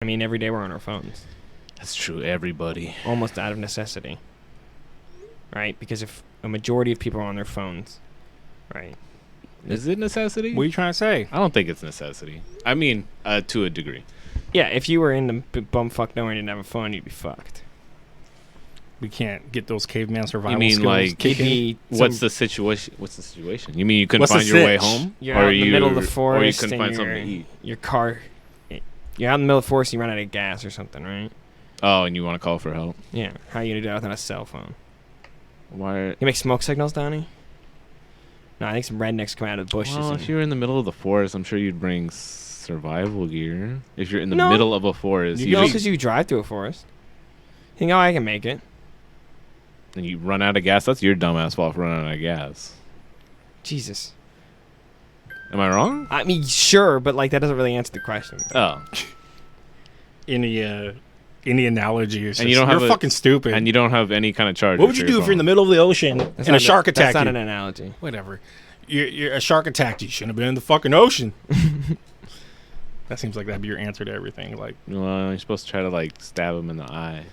I mean, every day we're on our phones. That's true, everybody. Almost out of necessity. Right? Because if a majority of people are on their phones, right? Is it necessity? What are you trying to say? I don't think it's necessity. I mean, to a degree. Yeah, if you were in the bumfuck nowhere and didn't have a phone, you'd be fucked. We can't get those caveman survival You mean skills like kicking? what's the situation? What's the situation? You mean you couldn't What's the find your way sitch? home, You're out in the middle of the forest, or you couldn't and find something to eat? Your car. You're out in the middle of the forest, and you run out of gas or something, right? Oh, and you want to call for help? Yeah. How are you gonna do that without a cell phone? Why? You make smoke signals, Donnie? No, I think some rednecks come out of the bushes. Well, and if you were in the middle of the forest, I'm sure you'd bring survival gear. If you're in the No. middle of a forest, you know, because you drive through a forest. You think, oh, I can make it. and you run out of gas. That's your dumbass fault for running out of gas. Jesus. Am I wrong? I mean, sure, but like that doesn't really answer the question. Oh, Any analogy is And just, you don't you're have fucking stupid. and you don't have any kind of charge. What would you do if you're in the middle of the ocean and a shark attacked That's you? not an analogy. Whatever. You're a shark attacked you. You shouldn't have been in the fucking ocean. That seems like that'd be your answer to everything. Like, Well, you're supposed to try to like stab him in the eye.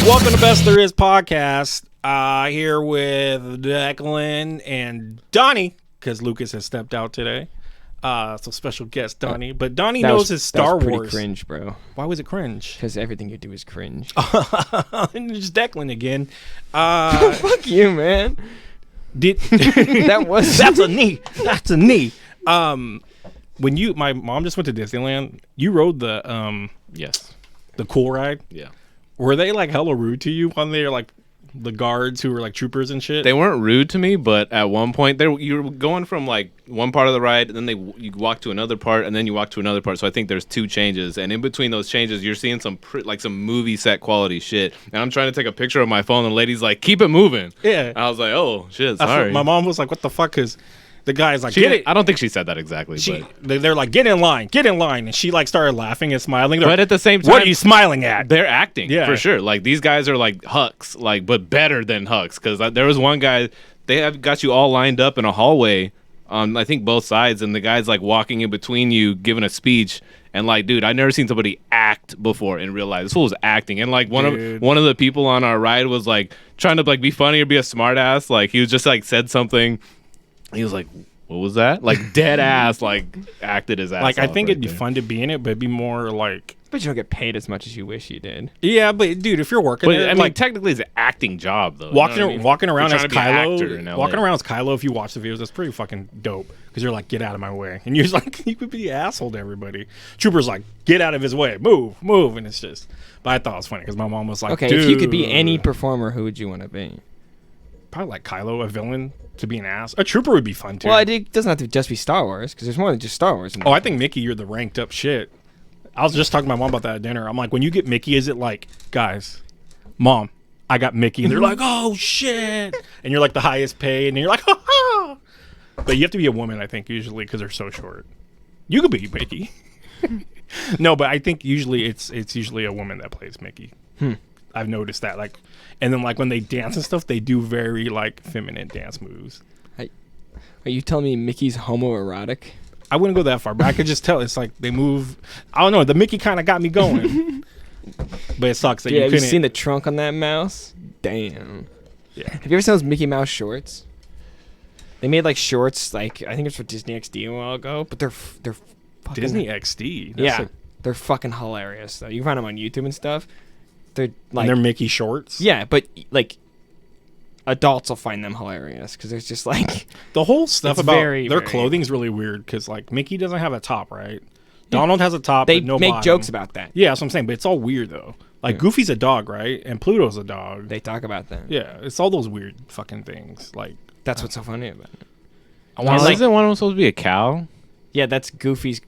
welcome to Best There Is podcast. Here with Declan and Donnie, because Lucas has stepped out today. So special guest Donnie, but Donnie knows his Star that was Wars. pretty cringe, bro. Why was it cringe? Because everything you do is cringe. It's Declan again. Fuck you, man. That was That's a knee. That's a knee. My mom just went to Disneyland. You rode the Yes. the cool ride. Yeah. Were they like hella rude to you when they were like the guards who were like troopers and shit? They weren't rude to me, but at one point you were going from like one part of the ride, and then you walk to another part, and then you walk to another part. So I think there's two changes, and in between those changes, you're seeing some movie set quality shit. And I'm trying to take a picture of my phone, and the lady's like, "Keep it moving." Yeah. And I was like, "Oh shit, That's sorry." what my mom was like, "What the fuck?" Because the guy's like, I don't think she said that exactly, they're like, get in line, and she like started laughing and smiling. They're but like, at the same time, what are you smiling at? they're acting, Yeah. for sure. Like these guys are like Hucks, like but better than Hucks. Because there was one guy, they have got you all lined up in a hallway on I think both sides, and the guy's like walking in between you, giving a speech. And like, dude, I've never seen somebody act before in real life. This fool was acting, and like one of the people on our ride was like trying to like be funny or be a smart ass. Like he was just like said something. He was like, "What was that?" Like dead ass, like acted his ass. Like I off think right it'd be there. fun to be in it, but it'd be more like, But you don't get paid as much as you wish you did. yeah, but dude, if you're working, But there, I mean, like technically, it's an acting job though. walking you know what I mean? walking around You're as trying to be an actor in Kylo, LA. walking around as Kylo. If you watch the videos, that's pretty fucking dope. Because you're like, get out of my way, and you're just like, you could be an asshole to everybody. Trooper's like, get out of his way, move, and it's just. But I thought it was funny because my mom was like, Okay, dude, if you could be any performer, who would you want to be? probably like Kylo, a villain, to be an ass. A trooper would be fun too. Well, it doesn't have to just be Star Wars, because there's more than just Star Wars. In Oh, I think Mickey, you're the ranked up shit. I was just talking to my mom about that at dinner. I'm like, when you get Mickey, is it like, guys, Mom, I got Mickey, and they're like, oh shit, and you're like the highest paid, and you're like, ha ha. But you have to be a woman, I think, usually, because they're so short. You could be Mickey. No, but I think usually it's usually a woman that plays Mickey. I've noticed that, like, and then like when they dance and stuff, they do very like feminine dance moves. Are you telling me Mickey's homoerotic? I wouldn't go that far, but I could just tell it's like they move. I don't know. The Mickey kind of got me going, but it sucks that Yeah, you have you couldn't. seen the trunk on that mouse? Damn. Yeah. Have you ever seen those Mickey Mouse shorts? They made like shorts, like I think it's for Disney XD a while ago, but they're fucking Disney XD. That's Yeah, like- they're fucking hilarious though. You can find them on YouTube and stuff. They're like, and they're Mickey shorts. yeah, but like adults will find them hilarious because there's just like The whole stuff It's about very, their very- clothing is really weird because like Mickey doesn't have a top, right? Donald has a top. they but no make bottom. jokes about that. Yeah, that's what I'm saying. But it's all weird though. Like Goofy's a dog, right? And Pluto's a dog. They talk about that. Yeah, it's all those weird fucking things. Like That's what's so funny about it. I want Well, isn't one of them supposed to be a cow? Yeah, that's Goofy's.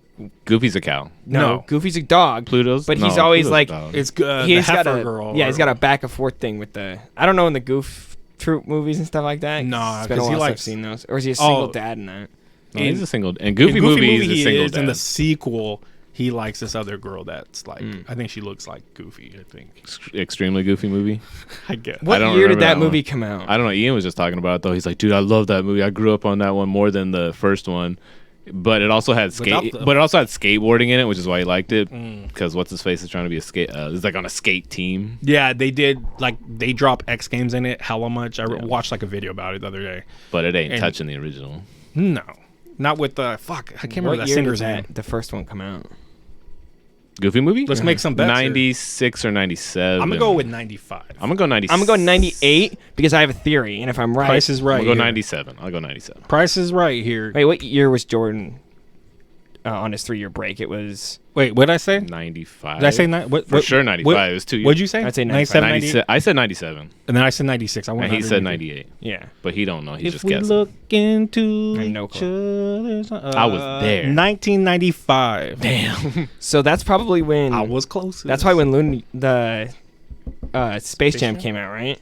Goofy's a cow. No. Goofy's a dog. Pluto's, But no, he's always Pluto's a like dog. it's the he's got heifer a girl. yeah, he's got a back and forth thing with the I don't know in the Goof Troop movies and stuff like that. Nah, it's been a 'cause he while since I've likes- seen those. Or is he a single Oh. dad in that? No, he's a single. And Goofy, In Goofy movie, he's a he single is. dad. In the sequel, he likes this other girl that's like, I think she looks like Goofy. I think Extremely goofy movie. I guess. What don't year did remember that that movie one. come out? I don't know. Ian was just talking about it though. He's like, dude, I love that movie. I grew up on that one more than the first one. But it also had skateboarding in it, which is why he liked it. Because what's his face is trying to be a skate. It's like on a skate team. Yeah, they did. Like they drop X Games in it hella much. I watched like a video about it the other day. But it ain't touching the original. No, not with the fuck. I can't remember What that year singer's did name. the first one come out? Goofy movie? Let's make some bets. 96 or 97. I'm gonna go with 95. I'm gonna go 96. I'm gonna go 98 because I have a theory, and if I'm right, Price is right. I'll go here. 97. I'll go 97. Price is right here. Wait, what year was Jordan on his 3-year break? It was. Wait, what did I say? 95. Did I say what? For sure 95. It was 2 years. What'd you say? I'd say 97, 97. I said 97. and then I said 96. I want. And he said 98. Yeah. But he don't know. He's If just we guessing. look into I have no each clue. other's, I was there. 1995. Damn. So that's probably when. I was close. That's why when the Space Jam came out, right?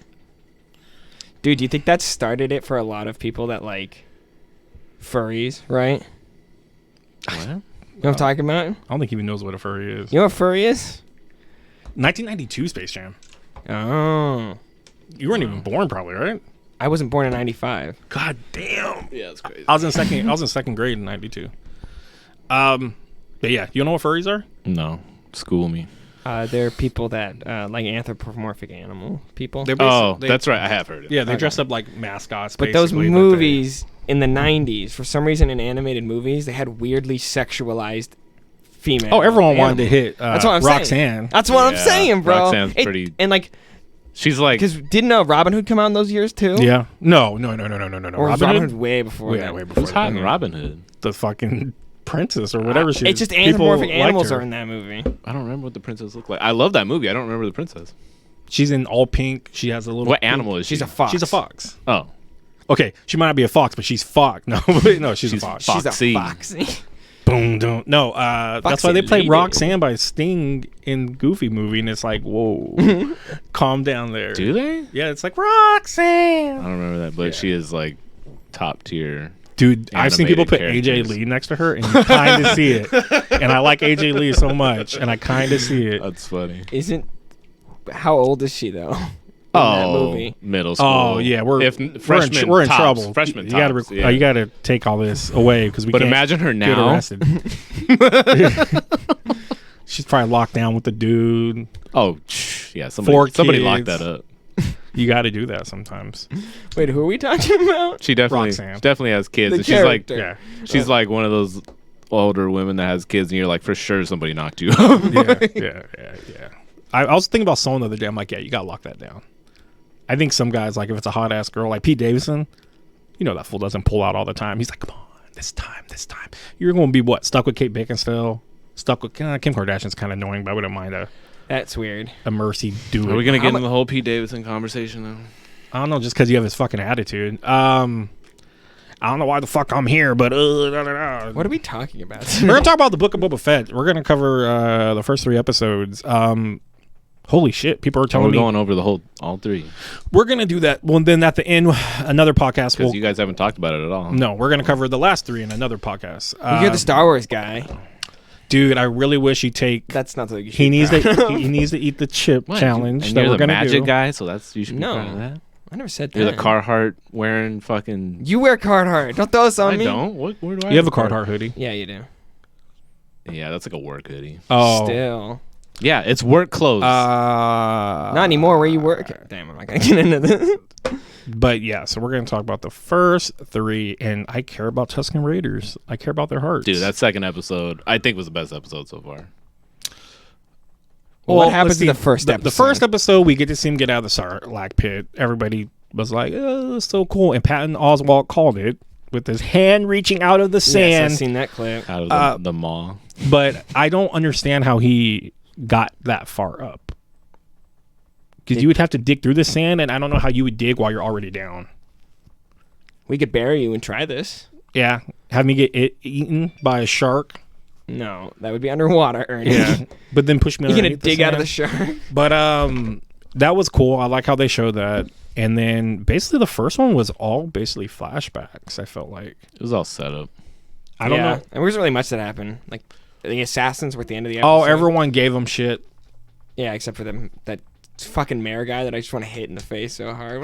Dude, do you think that started it for a lot of people that like furries, right? What? You know what I'm talking about? I don't think he even knows what a furry is. You know what furry is? 1992 Space Jam. Oh. You weren't even born, probably, right? I wasn't born in 95. God damn. Yeah, that's crazy. I was in second grade in 92. But yeah, you know what furries are? No. School me. They're people that like anthropomorphic animal people. They're That's right. I have heard it. Yeah, they Okay. dress up like mascots. But those basically, movies in the 90s, for some reason in animated movies, they had weirdly sexualized female. Oh, everyone wanted to animals. hit That's what I'm Roxanne. saying. That's what I'm Yeah, saying, bro. Roxanne's pretty- And like, She's like, because didn't Robin Hood come out in those years too? Yeah. No. Or was Robin Robin Hood? Hood way before Yeah, that? way before who's hot in that. Robin Hood? The fucking princess or whatever she is. It's just People anthropomorphic liked animals her. are in that movie. I don't remember what the princess looked like. I love that movie. I don't remember the princess. She's in all pink. She has a little. What animal is she? She's a fox. She's a fox. Oh. Okay, she might not be a fox, but she's fox. No, no, she's a fox. She's Foxy. a foxy. Boom, don't. No, that's Foxy why they play lady. Roxanne by Sting in Goofy movie, and it's like, whoa, calm down there. Do they? Yeah, it's like I Roxanne. don't remember that, but she is like top tier. Dude, I've seen people put Animated AJ characters. Lee next to her, and you kind of see it. And I like AJ Lee so much, and I kind of see it. That's funny. Isn't. How old is she though? In that movie. Middle school. Oh yeah, we're freshman, we're in tops, trouble. Freshman, you gotta tops, yeah. you gotta take all this away because we But can't imagine her get now. arrested. She's probably locked down with the dude. Oh, yeah. Somebody locked kids. that up. You got to do that sometimes. Wait, who are we talking about? She definitely Roxanne. has kids. The And she's like, character. Yeah, she's like one of those older women that has kids, and you're like, for sure somebody knocked you up. yeah. I was thinking about someone the other day. I'm like, yeah, you gotta lock that down. I think some guys, like if it's a hot ass girl like Pete Davidson, you know that fool doesn't pull out all the time. He's like, come on, this time. You're gonna be what? Stuck with Kate Beckinsale? Stuck with Kim Kardashian's kind of annoying, but I wouldn't mind That's weird. a Mercy dude. Are we gonna get into the whole Pete Davidson conversation now? I don't know, just because you have his fucking attitude. I don't know why the fuck I'm here, but What are we talking about? we're gonna talk about the Book of Boba Fett. We're gonna cover the first 3 episodes. Holy shit! People are telling We're me going over all 3 we're gonna do that. Well, then at the end, another podcast. because you guys haven't talked about it at all. No, we're gonna cover the last 3 in another podcast. You're the Star Wars guy. Dude, I really wish he'd take. That's not the. He needs to. He needs to eat the chip What? challenge And that you're we're the gonna magic do. guy, so you should be No. proud of that. I never said that. You're the Carhartt wearing fucking. You wear Carhartt. Don't throw this on I me. don't. Where do I? You have a Carhartt hoodie. Yeah, you do. Yeah, that's like a work hoodie. Oh, Still. Yeah, it's work clothes. Not anymore. Where you work? Damn, I'm not gonna get into this. But yeah, so we're gonna talk about the first 3, and I care about Tuscan Raiders. I care about their hearts. Dude, that second episode I think was the best episode so far. What happens let's in the see. first The episode? first episode, we get to see him get out of the Sarlacc pit. Everybody was like, "Oh, so cool!" And Patton Oswalt called it with his hand reaching out of the Yes, sand. I've seen that clip. Out of the maw. But I don't understand how he got that far up. Because you would have to dig through the sand, and I don't know how you would dig while you're already down. We could bury you and try this. Yeah, have me get eaten by a shark. No, that would be underwater, Ernie. Yeah, but then push me. You're gonna underneath the dig out of the sand. shark. But that was cool. I like how they showed that. And then basically the first one was all basically flashbacks. I felt like It was all set up. I don't know. There wasn't really much that happened. Like, the assassins were at the end of the episode. Oh, everyone gave him shit. Yeah, except for them that fucking mayor guy that I just want to hit in the face so hard.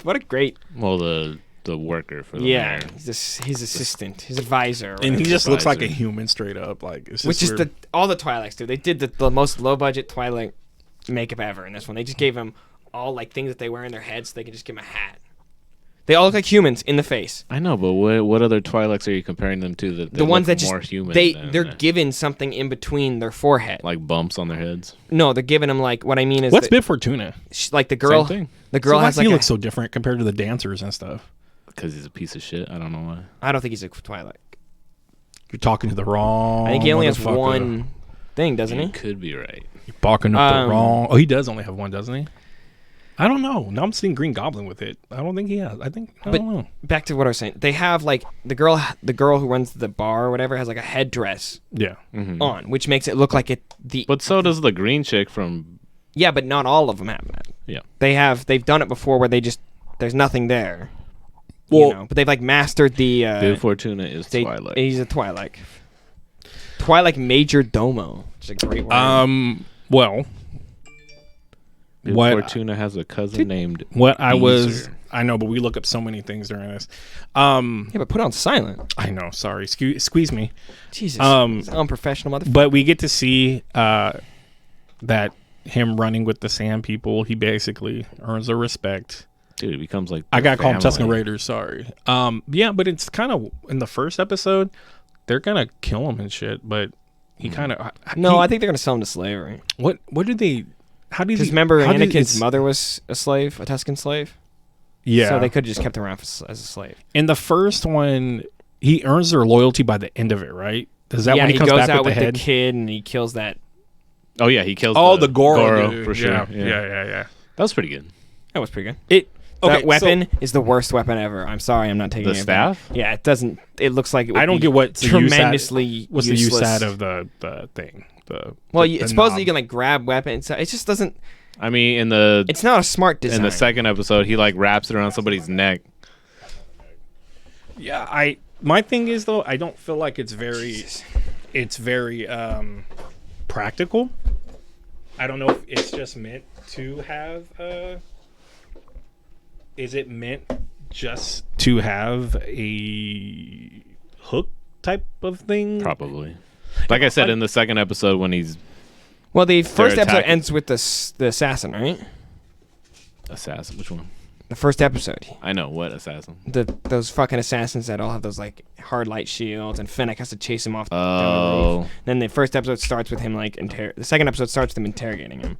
What a great. Well, the worker for the Yeah, mayor. his assistant, his advisor, or And he whatever. just looks like a human straight up. Like, it's just Which is weird. all the Twi'leks do. They did the most low budget Twi'lek makeup ever in this one. They just gave him all like things that they wear in their heads, so they can just give him a hat. They all look like humans in the face. I know, but what other Twi'leks are you comparing them to? That The ones look that more just human. they're given something in between their forehead. like bumps on their heads. No, they're giving them like what I mean is What's that, Bib Fortuna? like the girl. Same thing. The girl So why has does he like look so different compared to the dancers and stuff? Because he's a piece of shit. I don't know why. I don't think he's a Twi'lek. You're talking to the wrong. I think he only has motherfucker. one thing, doesn't You he? could be right. You're barking up the Um, wrong. Oh, he does only have one, doesn't he? I don't know. Now I'm seeing Green Goblin with it. I don't think he has. I But- don't know. Back to what I was saying. They have like the girl who runs the bar or whatever has like a headdress Yeah. on, which makes it look like it. But so does the green chick from. Yeah, but not all of them have that. Yeah. They've done it before where there's nothing there. Well, But they've like mastered the. Bib Fortuna is Twilight. He's a Twi'lek. Twi'lek Major Domo, which is a great word. well, Bib what- Fortuna has a cousin named. what I was, Beezer. I know, but we look up so many things during this. Yeah, but put it on silent. I know. Sorry, squeeze me. Jesus. Um, Unprofessional motherfucker. But we get to see that him running with the Sand People. He basically earns their respect. Dude, it becomes like. I gotta call them Tusken family. Raiders. Sorry. Yeah, but it's kind of in the first episode, they're gonna kill him and shit. But he kind of No, I think they're gonna sell him to slavery. what did they? How did Because he? remember, how did- Anakin's it's- mother was a slave, a Tusken slave. Yeah. So they could have just kept him around as a slave. In the first one, he earns their loyalty by the end of it, right? Is that yeah, when he comes goes back out with the head? kid and he kills that. Oh yeah, he kills. Oh, the Goro dude. for sure. Yeah. That was pretty good. That was pretty good. It That weapon is the worst weapon ever. I'm sorry, I'm not taking The it back. staff? Yeah, it doesn't. It looks like it would I don't be get what's the use tremendously. what's the use useless. out of the thing? Well, the supposedly knob. you can like grab weapons. It just doesn't. I mean, in the It's not a smart design. in the second episode, he like wraps it around somebody's neck. Yeah, my thing is though, I don't feel like it's very practical. I don't know if it's just meant to have is it meant just to have a hook type of thing? Probably. Like I said, in the second episode, when he's Well, the first episode attacking. ends with the assassin, right? assassin, which one? The first episode. I know what assassin. Those fucking assassins that all have those like hard light shields, and Fennec has to chase him off. Down the Oh, roof. Then the first episode starts with him like the second episode starts with them interrogating him,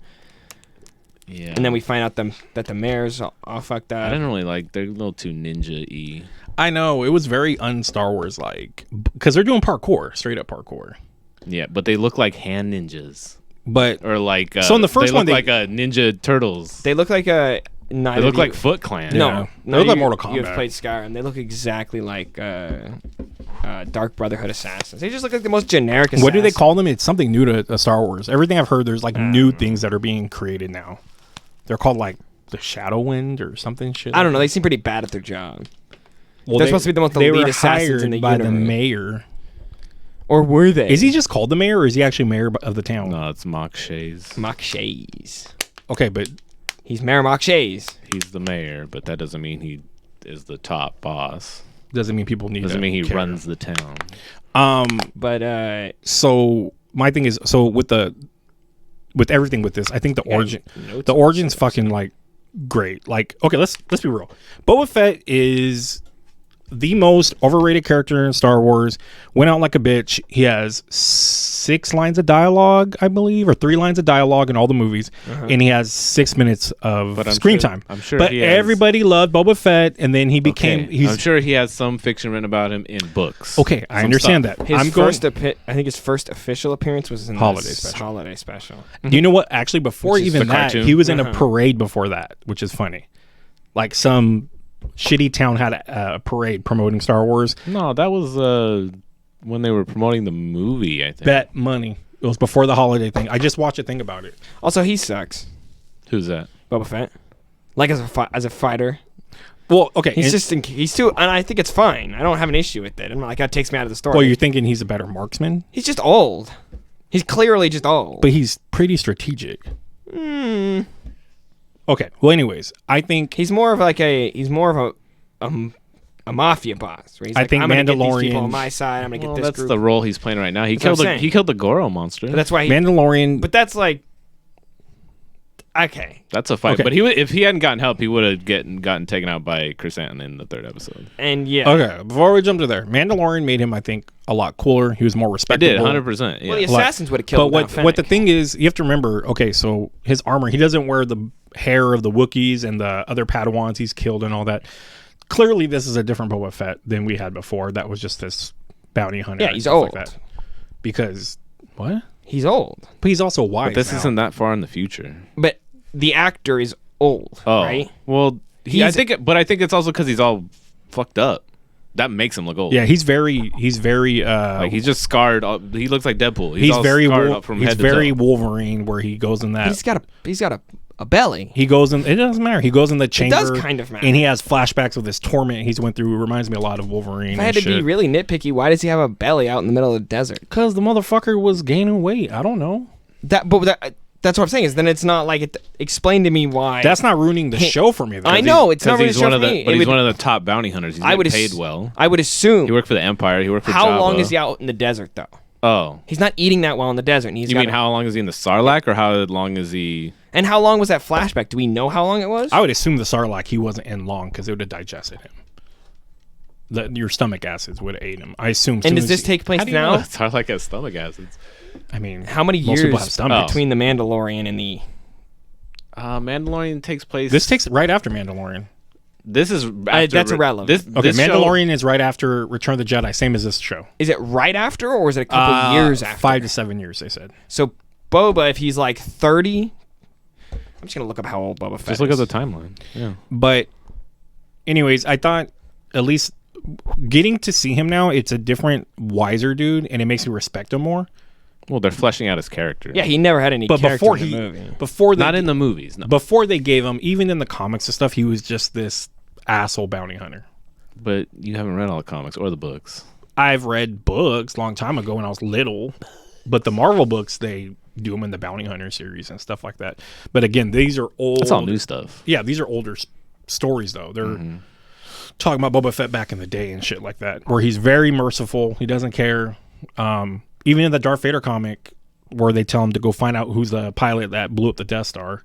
yeah. and then we find out that the mayor's all fucked I up. didn't really like. They're a little too ninja-y. I know it was very un-Star Wars like because they're doing parkour, straight up parkour. Yeah, but they look like hand ninjas, But or like. So in the first they one, look like Ninja Turtles. They look like a. They look like Foot Clan. No, Yeah. no, They look like you- Mortal You've Kombat. played Skyrim. They look exactly like Dark Brotherhood assassins. They just look like the most generic assassins. what do they call them? It's something new to Star Wars. Everything I've heard, there's like new things that are being created now. They're called like the Shadow Wind or something. Shit. I don't know. They seem pretty bad at their job. Well, They're supposed to be the most they elite were assassins in hired the by the universe. mayor. Or were they? Is he just called the mayor, or is he actually mayor of the town? No, it's Mock Shays. Mock Shays? Okay, but He's Mayor Mock Shays. He's the mayor, but that doesn't mean he is the top boss. doesn't mean people need. Doesn't to mean he care. runs the town. But So my thing is, with everything with this, I think the origin's fucking like great. Like, okay, let's be real. Boba Fett is the most overrated character in Star Wars. Went out like a bitch. He has 6 lines of dialogue, I believe, or 3 lines of dialogue in all the movies, and he has 6 minutes of But I'm screen sure- time. I'm sure but he has- everybody loved Boba Fett, and then he became. Okay, He's I'm sure he has some fiction written about him in books. okay. I Some understand stuff. that. his I'm first, going. I think his first official appearance was in Holiday this special. Holiday special. Do you know what? Actually, before Which is even the that, cartoon? he was in a Uh-huh. parade before that, which is funny. Like some shitty town had a parade promoting Star Wars. No, that was when they were promoting the movie, I think. Bet money. It was before the holiday thing. I just watched a thing about it. Also, he sucks. Who's that? Boba Fett. Like as a fighter. Well, okay. He's too, and I think it's fine. I don't have an issue with it. I'm not like, that takes me out of the story. Well, you're thinking he's a better marksman? He's just old. He's clearly just old. But he's pretty strategic. Okay. Well, anyways, I think He's more of a mafia boss. Where he's like, think I'm gonna get these Mandalorian- people on my side. I'm gonna get this that's group. the role he's playing right now. He That's what killed I'm the saying. he killed the Goro monster. But that's why. Mandalorian. But that's like. Okay. That's a fight. Okay. But if he hadn't gotten help, he would have gotten taken out by Chrysanthemum in the 3rd episode. And yeah. Okay, before we jump to there, Mandalorian made him, I think, a lot cooler. He was more It respectable. did 100%. Yeah. Well, the assassins would have killed But him without what the Fennec. thing is, you have to remember, okay, so his armor, he doesn't wear the hair of the Wookiees and the other Padawans he's killed and all that. Clearly, this is a different Boba Fett than we had before. That was just this bounty hunter. Yeah, and he's stuff old. Like that. Because, what? He's old. But he's also wise But this now. isn't that far in the future. But the actor is old, Oh, right? well, I He's- think it's also because he's all fucked up. That makes him look old. Yeah, he's very like he's just scarred. He looks like Deadpool. he's all very scarred Wol- up from he's head very to toe. Wolverine where he goes in that He's got a belly. he goes in it doesn't matter. He goes in the chamber. does kind of matter. And he has flashbacks of this torment he's went through. It reminds me a lot of Wolverine. If I had to be really nitpicky, why does he have a belly out in the middle of the desert? Because the motherfucker was gaining weight. I don't know. That's what I'm saying. Is then it's not like it. Explain to me why. That's not ruining the show for me, though. I know it's not really He's show one for of the, me. but It he's would- one of the top bounty hunters. He's I would paid ass- well. I would assume. He worked for the Empire. He worked for How Jabba. long is he out in the desert though? Oh, He's not eating that well in the desert. And he's you got mean how long is he in the Sarlacc, or how long is he? And how long was that flashback? Do we know how long it was? I would assume the Sarlacc he wasn't in long because it would have digested him. Your stomach acids would have ate him. I assume. And does this take place How do you now? know Sarlacc has stomach acids? I mean, How many most people have years stomachs. between the Mandalorian and the? Mandalorian takes place. This takes right after Mandalorian. This is after, that's irrelevant. Okay, this show- Mandalorian is right after Return of the Jedi, same as this show. Is it right after, or is it a couple years after? 5 to 7 years, they said. So Boba, if he's like 30, I'm just gonna look up how old Boba Fett Just look is. at the timeline. Yeah. But, anyways, I thought at least getting to see him now, it's a different, wiser dude, and it makes me respect him more. Well, they're fleshing out his character. Yeah, he never had any But character before in the movie. before they, Not in the movies. No. before they gave him, even in the comics and stuff, he was just this asshole bounty hunter. But you haven't read all the comics or the books. I've read books a long time ago when I was little, but the Marvel books, they do them in the Bounty Hunter series and stuff like that. But again, these are old. That's all new stuff. Yeah, these are older stories, though. They're talking about Boba Fett back in the day and shit like that, where he's very merciful. He doesn't care. Even in the Darth Vader comic, where they tell him to go find out who's the pilot that blew up the Death Star,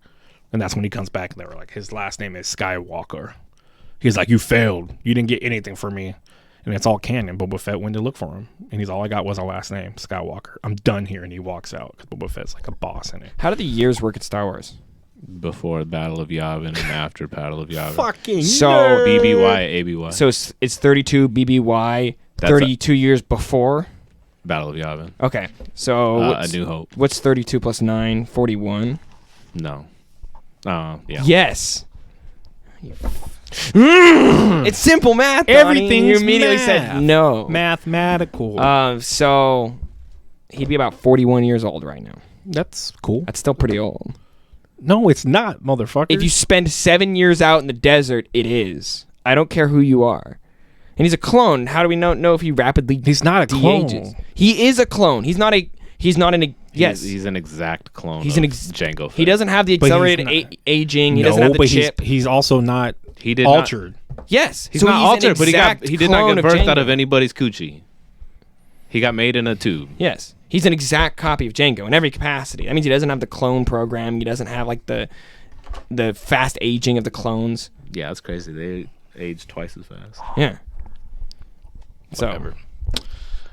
and that's when he comes back and they're like, his last name is Skywalker. He's like, you failed. You didn't get anything from me. And it's all canon. Boba Fett went to look for him. And he's all I got was a last name, Skywalker. I'm done here. And he walks out because Boba Fett's like a boss in it. How do the years work at Star Wars? Before Battle of Yavin and after Battle of Yavin. Fucking So- BBY, ABY. So it's 32 BBY, That's 32 years before. Battle of Yavin. Okay, so A New Hope. what's 32 plus 9? 41. No. Yeah. Yes. It's simple math. Donnie. Everything's You immediately math. said no. Mathematical. So he'd be about 41 years old right now. That's cool. That's still pretty old. No, it's not, motherfucker. If you spend 7 years out in the desert, it is. I don't care who you are. And he's a clone. How do we know if he rapidly He's not a clone. de-ages? He is a clone. He's not an yes. He's an exact clone He's of an Jango Fett. He doesn't have the But he's accelerated not- aging. He no, doesn't have the but chip. he's also not He did not- altered. Yes. He's so not he's altered, an but exact he did not clone get of birthed out Jango. of anybody's coochie. He got made in a tube. Yes. He's an exact copy of Jango in every capacity. That means he doesn't have the clone program. He doesn't have like the fast aging of the clones. Yeah, that's crazy. They age twice as fast. Yeah. So Whatever.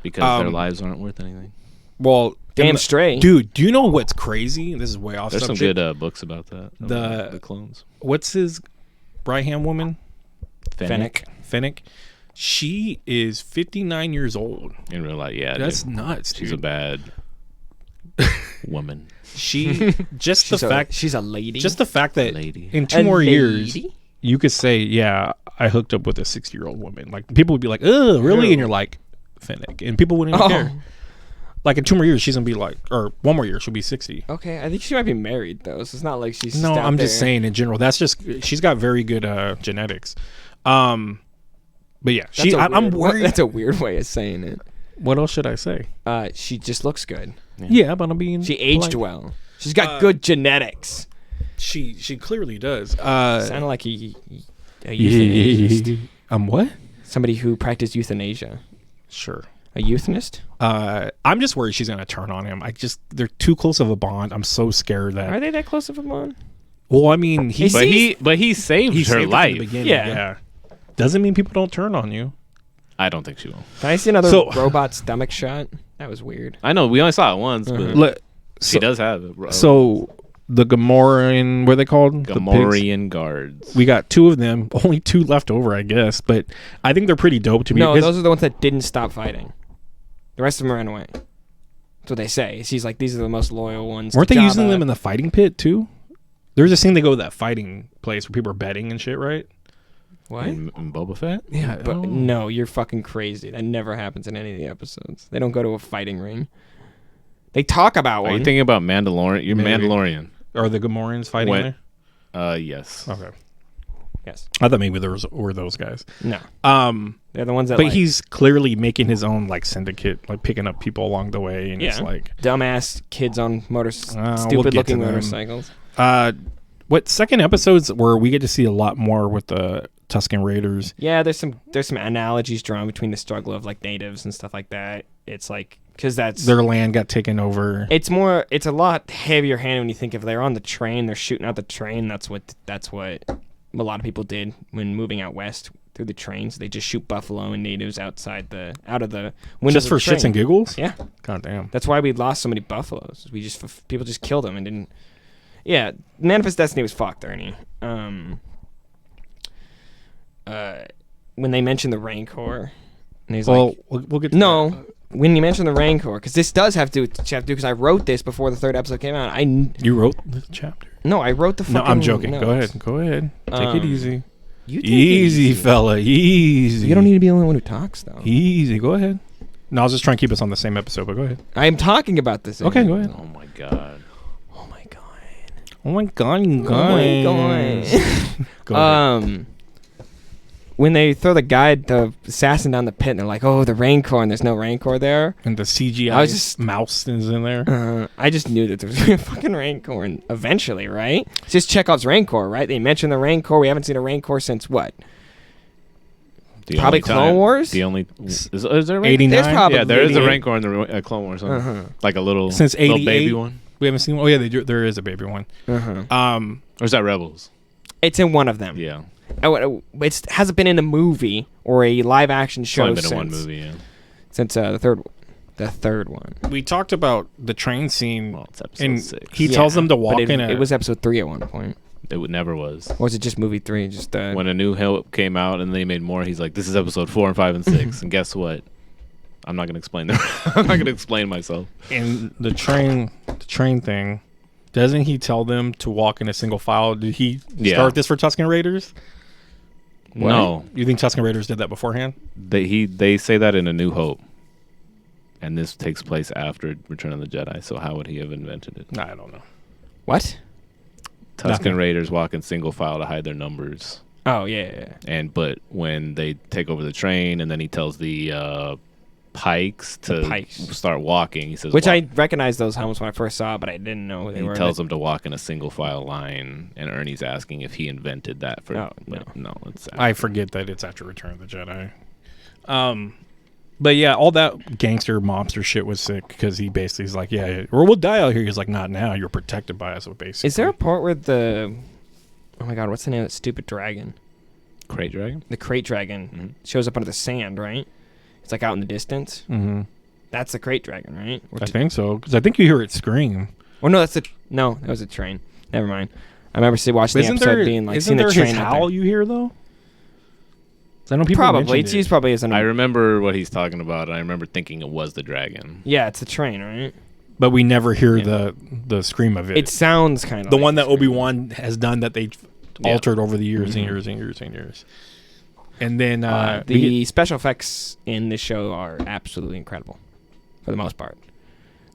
Because their lives aren't worth anything. Well, damn straight. dude. Do you know what's crazy? This is way off There's some subject. good books about that. The clones. What's his right hand woman? Fennec. Fennec. She is 59 years old. In real life, yeah. That's dude. nuts. She's a dude. bad woman. She just the fact she's a lady. just the fact that Lady. in 2 A more years lady? you could say, yeah, I hooked up with a 60-year-old woman. Like people would be like, "Oh, really?" Who? And you're like, Fennec, and people wouldn't even care. Like in 2 more years, she's gonna be like, or 1 more year, she'll be 60. Okay, I think she might be married though, so it's not like she's No, just out I'm just there. saying in general. That's just she's got very good genetics. But yeah, I'm worried. That's a weird way of saying it. What else should I say? She just looks good. Yeah, but I'm being. She aged well. She's got good genetics. She clearly does. Sounded like a euthanist. What? Somebody who practiced euthanasia. Sure. A euthanist? I'm just worried she's gonna turn on him. They're too close of a bond. I'm so scared that. Are they that close of a bond? Well, I mean, he saved her saved her life. from the beginning. Yeah. Doesn't mean people don't turn on you. I don't think she will. Can I see another robot stomach shot? That was weird. I know we only saw it once, but she does have it. So the Gamorrean, what are they called? Gamorrean guards. We got 2 of them. Only 2 left over, I guess. But I think they're pretty dope to me. No, those are the ones that didn't stop fighting. The rest of them ran away. That's what they say. She's like, these are the most loyal ones. Weren't they using them in the fighting pit too? There's a scene they go to that fighting place where people are betting and shit, right? What? In Boba Fett? Yeah. But no, you're fucking crazy. That never happens in any of the episodes. They don't go to a fighting ring. They talk about one. Are you thinking about Mandalorian? You're Maybe. Mandalorian. Are the Gamorreans fighting there? Yes. Okay. Yes. I thought maybe there were those guys. No. They're the ones that. But like, he's clearly making his own like syndicate, like picking up people along the way, and it's like dumbass kids on we'll stupid get looking to them. motorcycles. What second episodes where we get to see a lot more with the Tusken Raiders? Yeah, there's some analogies drawn between the struggle of like natives and stuff like that. It's like because that's their land got taken over. It's a lot heavier handed when you think if they're on the train, they're shooting out the train. That's what a lot of people did when moving out west through the trains. They just shoot buffalo and natives out of the windows. Just for of the train. shits and giggles? Yeah. God damn. That's why we lost so many buffaloes. People just killed them and didn't. Yeah, Manifest Destiny was fucked, Ernie. When they mentioned the Rancor, and he's we'll get to no. that. When you mention the Rancor, because this does have to do because I wrote this before the 3rd episode came out. You wrote the chapter? No, I wrote the fucking No, I'm joking. notes. Go ahead. Take it easy. You take Easy, fella. Easy. You don't need to be the only one who talks, though. Easy. Go ahead. No, I was just trying to keep us on the same episode, but go ahead. I'm talking about this. Okay, go ahead. Oh my god. Oh my god. Oh my god, you Oh my guys. Go ahead. When they throw the assassin down the pit, and they're like, "Oh, the Rancor," and there's no Rancor there. And the CGI I was just- mouse is in there. I just knew that there was gonna be a fucking Rancor, and eventually, right? It's just Chekhov's Rancor, right? They mentioned the Rancor. We haven't seen a Rancor since what? Probably Clone Wars? The only is there a Rancor? 89? There's probably Yeah, there is a 88. Rancor in the Clone Wars. Huh? Like a little Since little 88? baby one. We haven't seen one. Oh, yeah, there is a baby one. Or is that Rebels? It's in one of them. Yeah. It hasn't been in a movie or a live action It's show only been since in one movie, yeah. since the third one. We talked about the train scene. Well, it's episode and 6. he tells them to walk but in a... It was episode 3 at one point. It never was. Or was it just movie 3? Just When A New Hope came out and they made more, he's like, this is episode 4 and 5 and 6. And guess what? I'm not going to explain that. I'm not going to explain myself. in the train thing. Doesn't he tell them to walk in a single file? Did he start this for Tusken Raiders? What? No. You think Tusken Raiders did that beforehand? They say that in A New Hope. And this takes place after Return of the Jedi. So how would he have invented it? I don't know. What? Tusken Nothing. Raiders walk in single file to hide their numbers. Oh yeah. But when they take over the train, and then he tells the Pikes to start walking, he says, Which I recognized those helmets when I first saw it, but I didn't know who they were. He tells them to walk in a single file line, and Ernie's asking if he invented that. No. It's I forget that it's after Return of the Jedi. But yeah, all that gangster mobster shit was sick because he basically is like, yeah, or we'll die out here. He's like, not now. You're protected by us. So basically, Is there a part where oh my god, what's the name of that stupid dragon? Crate Dragon? The crate dragon shows up under the sand, right? It's like out in the distance. Mm-hmm. That's the crate dragon, right? I think so because I think you hear it scream. Oh no, that was a train. Never mind. I remember watching the episode being like, isn't seeing the there train his out there. howl you hear though? I know people Probably. mentioned It's it. used probably as an. I remember what he's talking about. I remember thinking it was the dragon. Yeah, it's the train, right? But we never hear the scream of it. It sounds kind of the like one that the scream. Obi-Wan has done that they altered over the years and years and years and years. And then the special effects in this show are absolutely incredible, for the most part.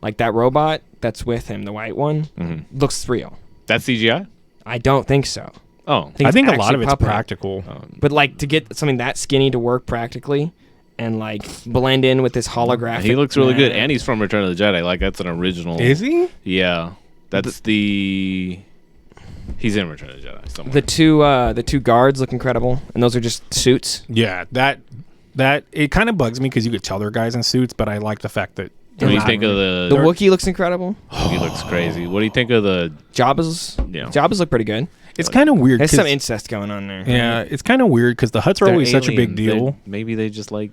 Like that robot that's with him, the white one, looks real. That's CGI? I don't think so. Oh. I think a it's lot of actually it's puppet. practical. But like to get something that skinny to work practically and like blend in with this holographic. He looks really good. And he's from Return of the Jedi. Like, that's an original. Is he? Yeah. That's He's in Return of the Jedi somewhere. The two guards look incredible, and those are just suits. Yeah, that it kind of bugs me because you could tell they're guys in suits, but I like the fact that. What do you think of the Wookiee looks incredible. He looks crazy. What do you think of the Jabba's? Yeah. Jabba's look pretty good. It's kind of weird. There's some incest going on there. Yeah, it's kind of weird because the Hutts are they're always such a big aliens. deal. Maybe they just like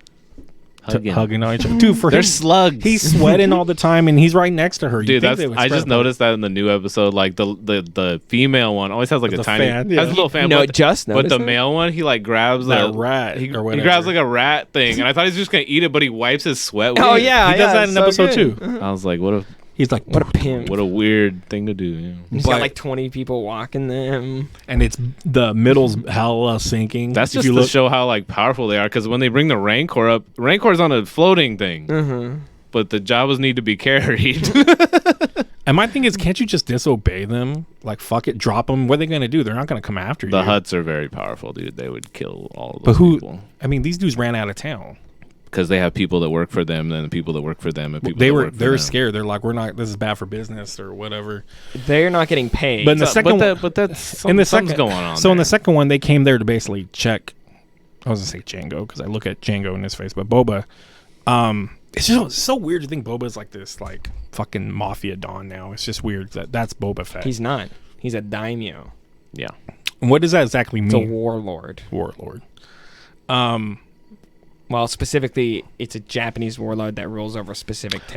Hugging hugging. on each other. Dude, for They're him, slugs. he's sweating all the time and he's right next to her. Dude, I just noticed that in the new episode, like the female one always has like With a the tiny fan, yeah. has a little fan. No, but, just but noticed the that? male one, he like grabs That a rat He or whatever. grabs like a rat thing, and I thought he was just gonna eat it, but he wipes his sweat with Oh it. yeah, He does that in so episode good. 2. I was like, what He's like, What a pimp. a weird thing to do. Yeah. He's got like 20 people walking them. and it's the middle's hella sinking. That's If just you to look, show how like powerful they are. Because when they bring the Rancor up, Rancor's on a floating thing, but the Jawas need to be carried. And my thing is, can't you just disobey them? Like, fuck it, drop them. What are they gonna do? They're not gonna come after you. The Hutts are very powerful, dude. They would kill all of But those who? people. I mean, these dudes ran out of town. Because they have people that work for them, and the people that work for them, and people They that were work for they're them. scared. They're like, we're not. This is bad for business or whatever. They're not getting paid. But in the second one, but that's in the something's second going on. So in the there. second one, they came there to basically check. I was gonna say Django because I look at Django in his face, but Boba. It's just so weird to think Boba's like this, like fucking mafia don now. It's just weird that's Boba Fett. He's not. He's a daimyo. yeah, What does that exactly It's a mean? warlord. Warlord. Well, specifically, it's a Japanese warlord that rules over a specific Oh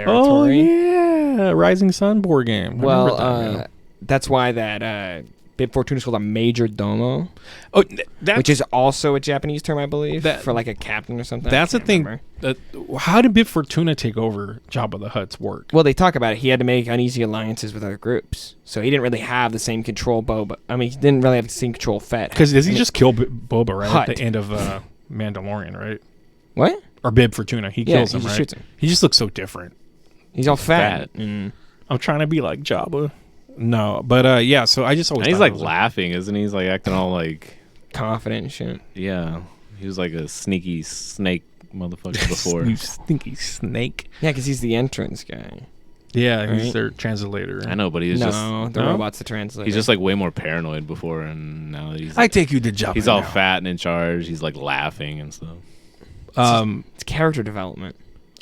territory. yeah, Rising Sun board game. I remember that now. That's why that Bib Fortuna is called a major domo, That's, which is also a Japanese term, I believe, That- for like a captain or something. that's I the can't thing. remember. How did Bib Fortuna take over Jabba the Hutt's work? Well, they talk about it. He had to make uneasy alliances with other groups, so he didn't really have the same control. Boba. I mean, he didn't really have the same control. Fett. Because does he I mean, just kill Boba right Hutt. at the end of Mandalorian, right? what? Or Bib Fortuna? He Yeah, kills he him, just right? shoots him. He just looks so different. He's all fat. Fat. And I'm trying to be like Jabba. No, but yeah. So I just always and he's thought like it was laughing, isn't he? He's like acting all like, confident and shit. yeah. He was like a sneaky snake motherfucker before. You stinky snake. Yeah, because he's the entrance guy. Yeah, he's Right. their translator. I know, but he was No, just the robot's the translator. he's just like way more paranoid before, and now he's I take you to Jabba. he's all now. fat and in charge. He's like laughing and stuff. it's character development.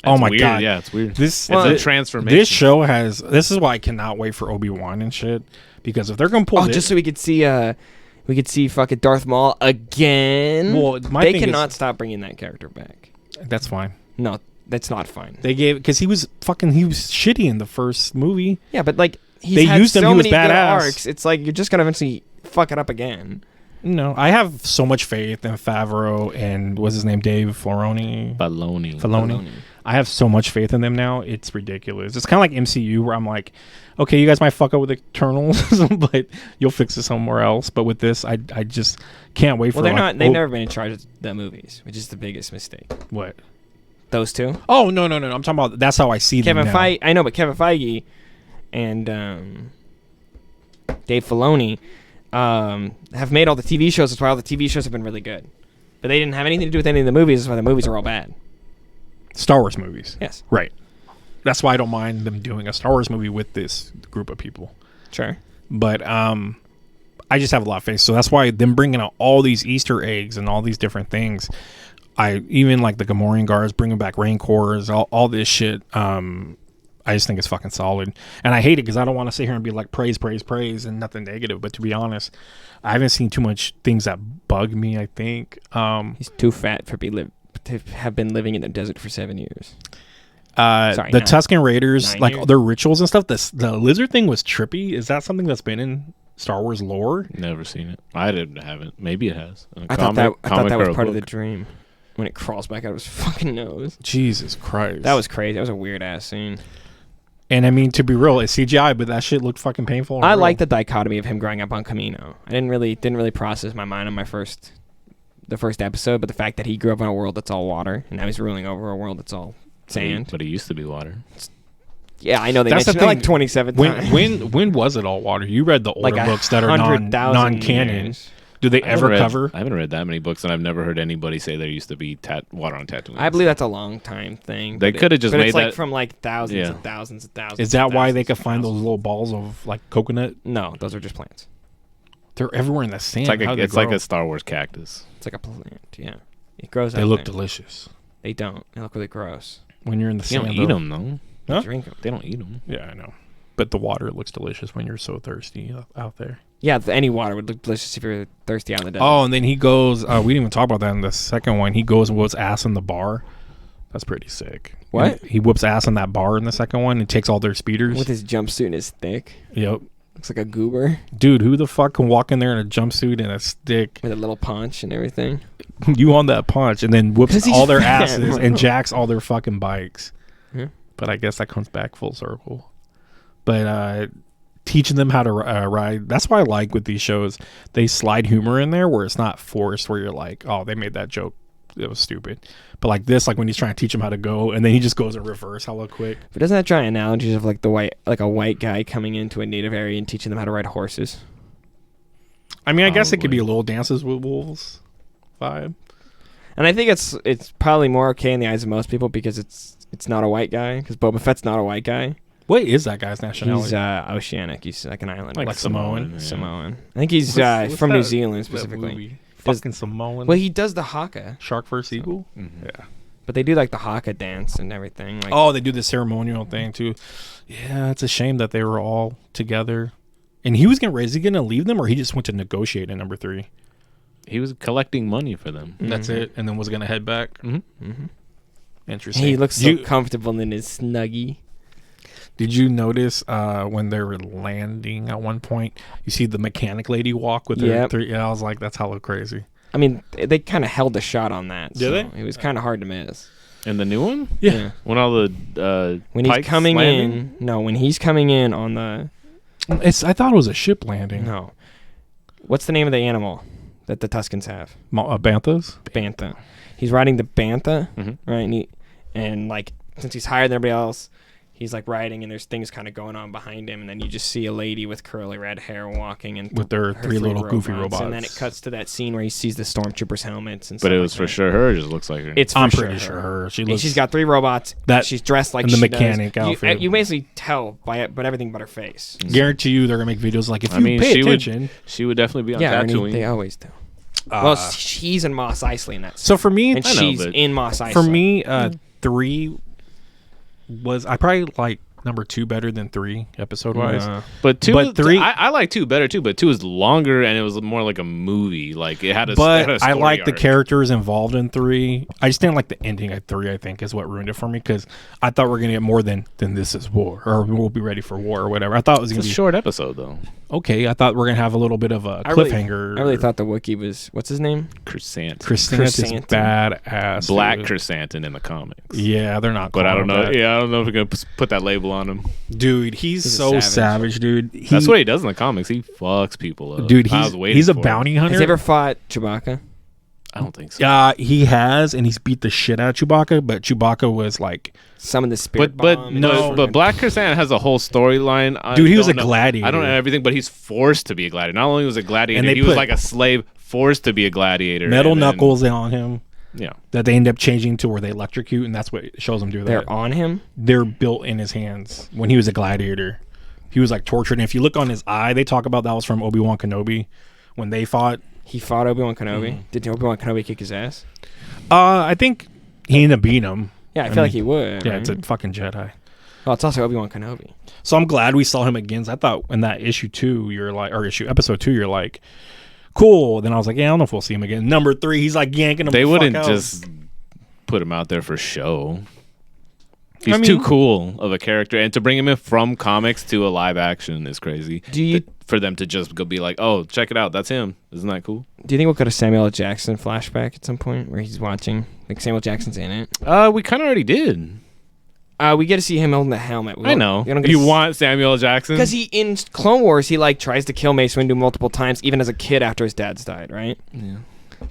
Oh It's my weird. God. Yeah, it's weird. This it's a thi- transformation. This show has. This is why I cannot wait for Obi-Wan and shit. Because if they're gonna pull Oh, this, just so we could see fucking Darth Maul again. Well, my they thing is- cannot stop bringing that character back. that's fine. No, that's not fine. They gave because he was shitty in the first movie. Yeah, but like he's They had used him, so he was many good badass. arcs. It's like you're just gonna eventually fuck it up again. No, I have so much faith in Favreau and what's his name, Dave Filoni. Baloney. I have so much faith in them now. It's ridiculous. It's kind of like MCU where I'm like, okay, you guys might fuck up with Eternals, but you'll fix it somewhere else. But with this, I just can't wait for. Well, they're like, not. They've never been in charge of the movies, which is the biggest mistake. What? Those two. Oh no! I'm talking about. That's how I see Kevin them now. Feige. I know, but Kevin Feige and Dave Filoni have made all the TV shows. That's why all the TV shows have been really good. But they didn't have anything to do with any of the movies. That's why the movies are all bad. Star Wars movies. Yes. Right. That's why I don't mind them doing a Star Wars movie with this group of people. Sure. But I just have a lot of faith. So that's why them bringing out all these Easter eggs and all these different things. I even like the Gamorrean guards bringing back Rancors, all this shit. I just think it's fucking solid, and I hate it because I don't want to sit here and be like praise, and nothing negative. But to be honest, I haven't seen too much things that bug me. I think He's too fat to have been living in the desert for 7 years. the 9 Tusken Raiders, like years? their rituals and stuff. The lizard thing was trippy. Is that something that's been in Star Wars lore? Never seen it. I haven't. Maybe it has. I thought that was part of the dream when it crawls back out of his fucking nose. Jesus Christ, That was crazy. That was a weird ass scene. And I mean, to be real, it's CGI, but that shit looked fucking painful. and I real. like the dichotomy of him growing up on Camino. I didn't really process my mind on the first episode, but the fact that he grew up in a world that's all water and now he's ruling over a world that's all sand. But it used to be water. Yeah, I know they That's the mentioned it like thing. 27 times. When was it all water? You read the older Like books that are 100,000 non-canon. years. Do they I haven't ever read- cover? I haven't read that many books, and I've never heard anybody say there used to be water on Tatooine. I believe that's a long time thing. They but could have just but made it's like that. from like thousands Yeah. and thousands and thousands. Is that and why they thousands could and find those thousands. little balls of like coconut? No, those are just plants. They're everywhere in the sand. It's like How do they it's like grow? a Star Wars cactus. It's like a plant. Yeah, it grows. They out look there. delicious They don't. They look really gross. when you're in the You sand. don't though. eat them though. Huh? Drink them. They don't eat them. Yeah, I know. But the water looks delicious when you're so thirsty out there. Yeah, any water would look delicious if you're thirsty out in the desert. Oh, and then he goes. We didn't even talk about that in the second one. He goes and whoops ass in the bar. That's pretty sick. What? And he whoops ass in that bar in the second one and takes all their speeders. with his jumpsuit and his stick. Yep. Looks like a goober Dude, who the fuck can walk in there in a jumpsuit and a stick? with a little paunch and everything. You on that punch and then 'Cause whoops he's all their fat, asses bro. and jacks all their fucking bikes. Yeah. But I guess that comes back full circle. But teaching them how to ride, that's why I like with these shows, they slide humor in there where it's not forced, where you're like, oh, they made that joke, it was stupid. But like this, like when he's trying to teach him how to go and then he just goes in reverse hella quick. But doesn't that draw analogies of like a white guy coming into a native area and teaching them how to ride horses? I mean, I guess it could be Probably. a little Dances with Wolves vibe. And I think it's probably more okay in the eyes of most people because it's not a white guy. Because Boba Fett's not a white guy. What is that guy's nationality? He's oceanic. He's like an island. Like Samoan? yeah. Samoan. I think he's What's from that- New Zealand that specifically. movie? Does- Fucking Samoan. Well, he does the haka, Shark vs. Eagle? Mhm. Yeah. but they do like the haka dance and everything. Like, Oh, they do the ceremonial thing too. Yeah, it's a shame that they were all together. And he was is he gonna leave them or he just went to negotiate in number 3? He was collecting money for them. That's it. And then was gonna head back. Mm-hmm. Interesting. he looks so You- comfortable in his snuggie. Did you notice when they were landing at one point, you see the mechanic lady walk with her Yep. 3? Yeah, I was like, that's hella crazy. I mean, they kind of held the shot on that. Did so they? It was kind of hard to miss. And the new one, Yeah. when all the When he's pikes coming landing? in, no, when he's coming in on the I thought it was a ship landing. no, what's the name of the animal that the Tuskens have? Banthas? Bantha. He's riding the Bantha, Mhm. right? And like since he's higher than everybody else, he's like riding, and there's things kind of going on behind him, and then you just see a lady with curly red hair walking and With their three little goofy robots. and then it cuts to that scene where he sees the stormtroopers' helmets and But stuff it was like for that. sure her. It just looks like her. It's for I'm sure pretty sure her. She And looks. she's got 3 robots. That- She's dressed like and the she mechanic does. outfit. You basically tell by it, but everything but her face. Guarantee you they're gonna make videos like if I you mean, pay she attention. she would definitely be on Yeah, Tatooine. they always do. Uh, Well, she's in Mos Eisley in that. so for me, and I know, she's but- in Mos Eisley. for me, 3 was I probably like number 2 better than 3 episode wise. But 2, But 3 I like 2 better too. But 2 is longer and it was more like a movie. Like it had a. But it had a I story like the arc. characters involved in 3. I just didn't like the ending at 3. I think is what ruined it for me because I thought we are gonna get more than this is war or we'll be ready for war or whatever. I thought it was It's gonna a be short episode though. okay. I thought we are gonna have a little bit of a cliffhanger. I really thought the Wookiee was what's his name? Chrysanthemum. Chrysanthemum is Chrysanthemum. badass. Black dude. Chrysanthemum in the comics. Yeah, they're not. But I don't calling know. him that. Yeah, I don't know if we're gonna put that label on him. Dude, he's a so savage. savage, dude. That's what he does in the comics. He fucks people up. Dude, I was waiting he's a for it. bounty hunter. Has he ever fought Chewbacca? I don't think so. He has, and he's beat the shit out of Chewbacca. But Chewbacca was like, Some of the spirit But bomb and no. shit. but Black Chrysanthemum has a whole storyline. I Dude, he was don't a know- gladiator. I don't know everything, but he's forced to be a gladiator. Not only was a gladiator, And they he was put- like a slave forced to be a gladiator. metal and then- knuckles on him Yeah. that they end up changing to where they electrocute, and that's what shows him do that. they're on him. They're built in his hands when he was a gladiator. He was like tortured. And if you look on his eye, they talk about that was from Obi-Wan Kenobi when they fought. He fought Obi-Wan Kenobi. Mm-hmm. Did Obi-Wan Kenobi kick his ass? I think he ended up beating him. Yeah, I feel like he would. Yeah, right? it's a fucking Jedi. Well, it's also Obi-Wan Kenobi. So I'm glad we saw him again. I thought in that issue 2, episode 2, you're like, cool. Then I was like, yeah, I don't know if we'll see him again. Number 3, he's like yanking him. They the fuck wouldn't out. just put him out there for show. He's I mean- too cool of a character, and to bring him in from comics to a live action is crazy. Do you For them to just go be like, "Oh, check it out, that's him." Isn't that cool? do you think we'll get a Samuel L. Jackson flashback at some point where he's watching? Like Samuel Jackson's in it. We kind of already did. We get to see him holding the helmet. I know. You want Samuel L. Jackson? because he in Clone Wars he like tries to kill Mace Windu multiple times, even as a kid after his dad's died, right? Yeah.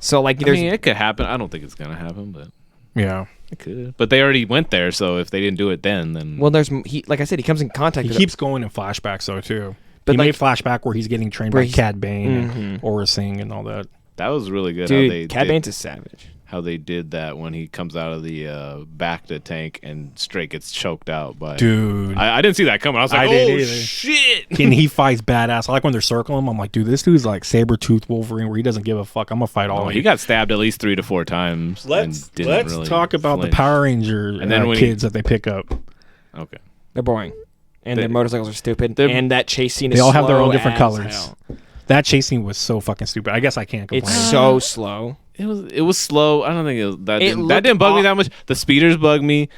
So like I there's mean, it could happen. I don't think it's gonna happen, but Yeah. It could, but they already went there. So if they didn't do it then Well, like I said, he comes in contact. He with keeps going in flashbacks though too. But He like- made flashback where he's getting trained by he's- Cad Bane and Aura Singh and all that. that was really good. dude, Cad Bane's a savage. How they did that when he comes out of the Bacta tank and straight gets choked out by. Dude, I didn't see that coming. I was like, I oh didn't either. shit! and he fights badass. I like when they're circling him. I'm like, dude, this dude's like saber-toothed Wolverine where he doesn't give a fuck. I'm gonna fight all Oh, of he you. got stabbed at least 3 to 4 times. Let's and didn't really talk about flinch. the Power Ranger And then when he- kids that they pick up. Okay. They're boring, and They- their motorcycles are stupid, they're- and that chase scene is They all have their slow own different as colors. hell. That chase scene was so fucking stupid. I guess I can't complain. It's so slow. It was slow. I don't think that It didn't bug me looked that much. The speeders bug me.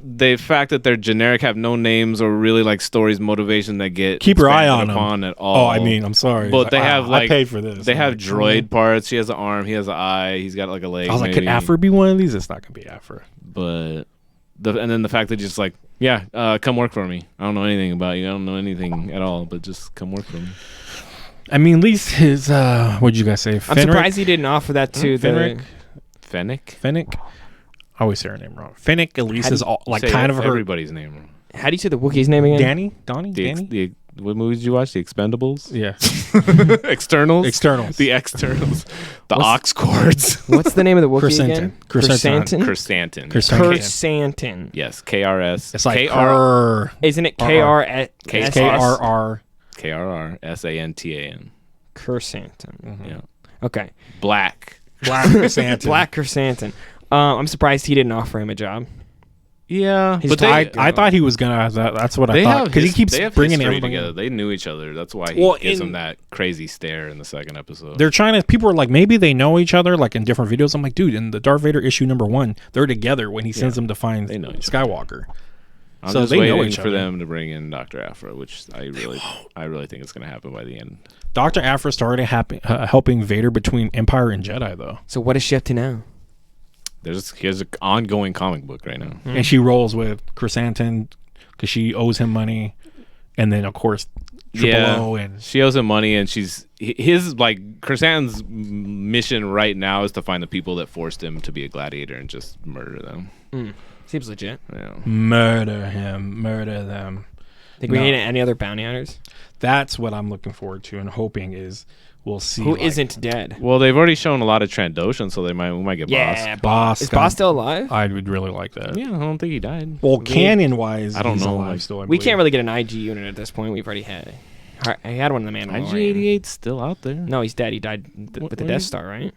The fact that they're generic, have no names or really like stories, motivation that get Keep your eye expanded on upon them. at all. Oh, I mean, I'm sorry. But they have, I like- paid for this. They I'm have like, droid parts. She has an arm. He has an eye. He's got like a leg. I was like, could maybe. Afra be one of these? It's not gonna be Afra. But and then the fact that just like, yeah, come work for me. I don't know anything about you. I don't know anything at all. But just come work for me. I mean, at least his what'd you guys say? I'm Fenric? surprised he didn't offer that to Fenric? Fennec. Fennec. I always say her name wrong. Fennec. At least How do is you all, like Say kind of her. everybody's name wrong. How do you say the Wookiee's name again? Danny. Donnie. Danny. What movies did you watch? The Expendables. Yeah. Externals. Externals. The externals. The What's- ox cords. What's the name of the Wookiee Chrysanthemum. again? Chrysanthemum. Chrysanthemum. Chrysantin. Chrysantin. Chrysantin. Yes. KRS. It's like KR her. Isn't it K-R-R. KRR? KRR. KRRSANTAN. Chrysantin. Yeah. Okay. Black. Black Chrysantin. Black Chrysantin. I'm surprised he didn't offer him a job. Yeah. His But type- they, I thought he was gonna. That's what I they thought have because he keeps they have bringing history everybody together. in. They knew each other. That's why he Well, gives in- him that crazy stare in the second episode. They're trying to. People are like, maybe they know each other, like in different videos. I'm like, dude, in the Darth Vader issue #1, they're together when he sends them to find They know each Skywalker. I'm so just they know waiting each for other. them to bring in Dr. Aphra, which I really think it's going to happen by the end. Dr. Aphra started helping Vader between Empire and Jedi, though, So what is she up to now? He has an ongoing comic book right now. and she rolls with Chrysantin because she owes him money, and then of course Triple O and She owes him money, and his like Chrysantin's mission right now is to find the people that forced him to be a gladiator and just murder them. Seems legit. Yeah. murder him, murder them. Think we No. need any other bounty hunters? That's what I'm looking forward to and hoping is we'll see Who like, not dead? Well, they've already shown a lot of Trandoshan, so we might get Yeah, Boss. Is Boss still alive? I would really like that. Boss. Yeah, I don't think he died. Well, canon wise, I don't he's know, alive like, still. I We believe. can't really get an IG unit at this point. We've already had. I had one in the Mandalorian. IG-88's still out there. No, he's dead. He died with the what Death is- Star, right?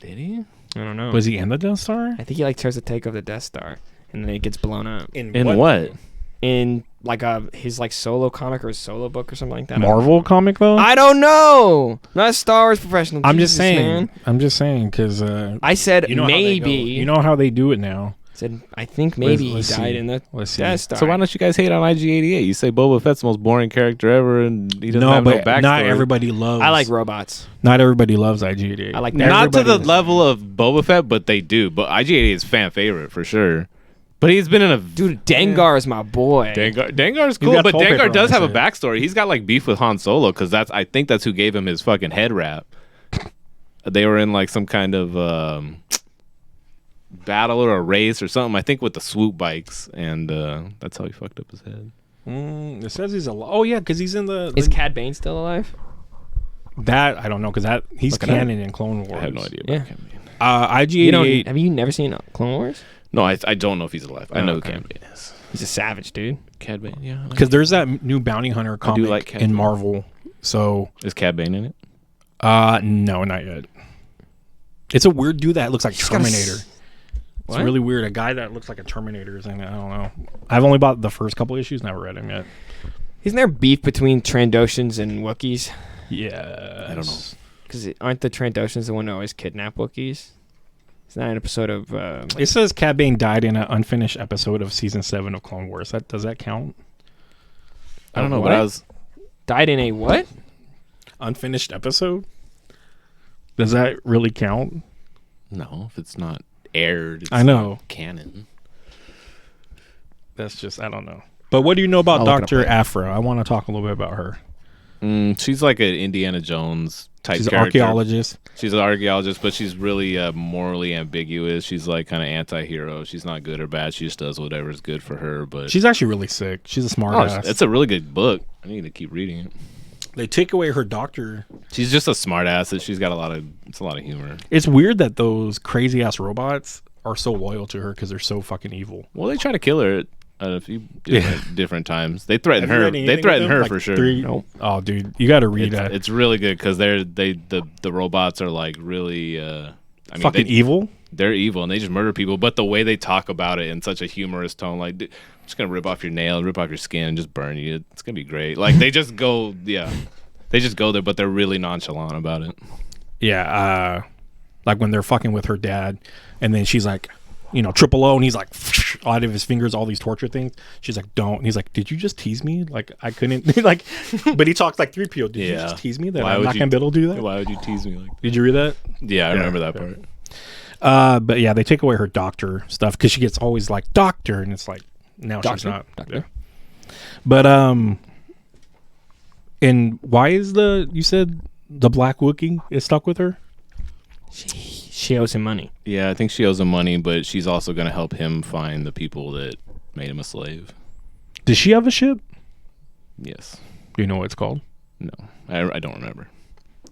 Did he? I don't know. Was he in the Death Star? I think he like tries to take over the Death Star, and then it gets blown up. In what? In like his like solo comic or his solo book or something like that. Marvel comic though? I don't know. Not a Star Wars professional. I'm Jesus, just saying. man. I'm just saying because I said you know maybe. How they go. You know how they do it now. Said I think maybe Let's he died see. in the Let's see. Death Star. So why don't you guys hate on IG-88? You say Boba Fett's the most boring character ever, and he doesn't have no but backstory. not everybody loves. I like robots. Not everybody loves IG-88. I like Not to the everybody- level of Boba Fett, but they do. But IG-88 is fan favorite for sure. But he's been in a Dude, Dengar is my boy. Dengar's cool, got but toilet paper Dengar on does his have a head. backstory. He's got like beef with Han Solo because I think that's who gave him his fucking head wrap. They were in like some kind of battle or a race or something. I think with the swoop bikes, and that's how he fucked up his head. It says he's alive. Oh yeah, because he's in the. Is Cad Bane still alive? that I don't know because he's Look it up. canon in Clone Wars. I have no idea about Yeah. Cam Bane. IG-88. Have you never seen Clone Wars? No, I don't know if he's alive. I Oh, know okay. who Cam Bane is. He's a savage, dude. Cad Bane, yeah. Because there's that new bounty hunter comic like Cad in Bane. Marvel. So Is Cad Bane in it? no, not yet. It's a weird dude that looks like He's got a Terminator. It's What? really weird. A guy that looks like a Terminator is in it. I don't know. I've only bought the first couple issues. Never read him yet. Isn't there beef between Trandoshans and Wookiees? Yeah, I don't know. Because aren't the Trandoshans the one who always kidnap Wookiees? It's not an episode of. It says Cad Bane died in an unfinished episode of season 7 of Clone Wars. Does that count? I don't know, what? but I was. Died in a what? Unfinished episode? Does that really count? No, if it's not aired, it's I know. not canon. That's just I don't know. But what do you know about I'll look it up Dr. later. Aphra? I want to talk a little bit about her. She's like an Indiana Jones type She's an character. archaeologist. She's an archaeologist, but she's really morally ambiguous. She's like kind of anti-hero. She's not good or bad. She just does whatever's good for her. But She's actually really sick. She's a smart ass. it's a really good book. I need to keep reading it. They take away her doctor. She's just a smart ass. She's got a lot of humor. It's weird that those crazy ass robots are so loyal to her because they're so fucking evil. Well, they try to kill her at a few different times. They threaten Have you her. read anything They threaten with them? her Like for sure. Nope. Oh, dude, you got to read that. It's really good because the robots are like really. I mean, fucking evil. They're evil and they just murder people. But the way they talk about it in such a humorous tone, like I'm just gonna rip off your nail, rip off your skin, and just burn you. It's gonna be great. Like they just go, they just go there, but they're really nonchalant about it. Yeah, like when they're fucking with her dad, and then she's like, triple O, and he's like, out of his fingers, all these torture things. She's like, don't. And he's like, did you just tease me? Like, I couldn't, like, but he talks like 3PO. Did you just tease me that I'm not going to be able to do that? Why would you tease me like that? Did you read that? Yeah, I remember that part. But yeah, they take away her doctor stuff because she gets always like, doctor, and it's like, now Doctor, she's not. doctor. Yeah. But, and why is you said the Black Wookiee is stuck with her? She owes him money. Yeah, I think she owes him money, but she's also going to help him find the people that made him a slave. Does she have a ship? Yes. Do you know what it's called? No, I don't remember.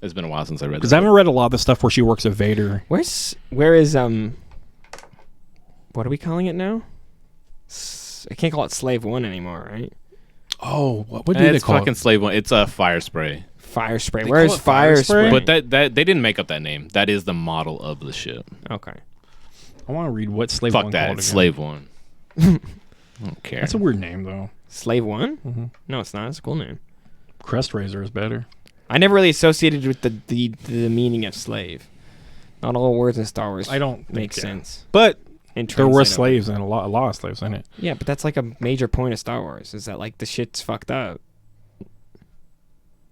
It's been a while since I read that. Because I haven't read a lot of the stuff where she works with Vader. Where is what are we calling it now? I can't call it Slave 1 anymore, right? Oh, what do they it's call fucking it? Slave One. It's a fire spray. Fire spray. They Where call is it fire fire spray? spray? But that they didn't make up that name. That is the model of the ship. Okay. I want to read what Slave Fuck 1 that. called It's again. Slave One. I don't care. That's a weird name, though. Slave 1? Mm-hmm. No, it's not. It's a cool name. Crest Razor is better. I never really associated with the meaning of slave. Not all words in Star Wars I don't make think, yeah. sense. But And there were translate slaves and a lot of slaves in it. Yeah, but that's like a major point of Star Wars, is that like the shit's fucked up.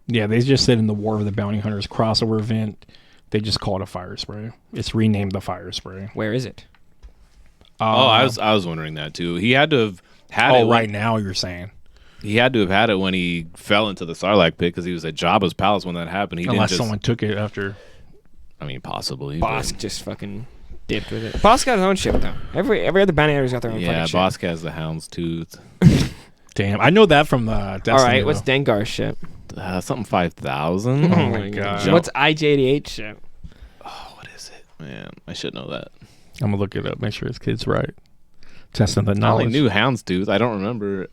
Yeah, they just said in the War of the Bounty Hunters crossover event, they just call it a fire spray. It's renamed the fire spray. Where is it? I was wondering that too. He had to have had it. Right now you're saying. He had to have had it when he fell into the Sarlacc pit because he was at Jabba's palace when that happened. He Unless didn't just, someone took it after. I mean, possibly. Bosk just fucking dipped with it. Bosk got his own ship though. Every other bounty hunter's got their own Yeah, fucking ship. Bosk has the houndstooth. Damn, I know that from the Destiny. All right, what's though. Dengar's ship? Something 5,000. Oh my God. What's IG-88's ship? Oh, what is it? Man, I should know that. I'm gonna look it up. Make sure his kid's right. Testing the I only knowledge. knew houndstooth. I don't remember.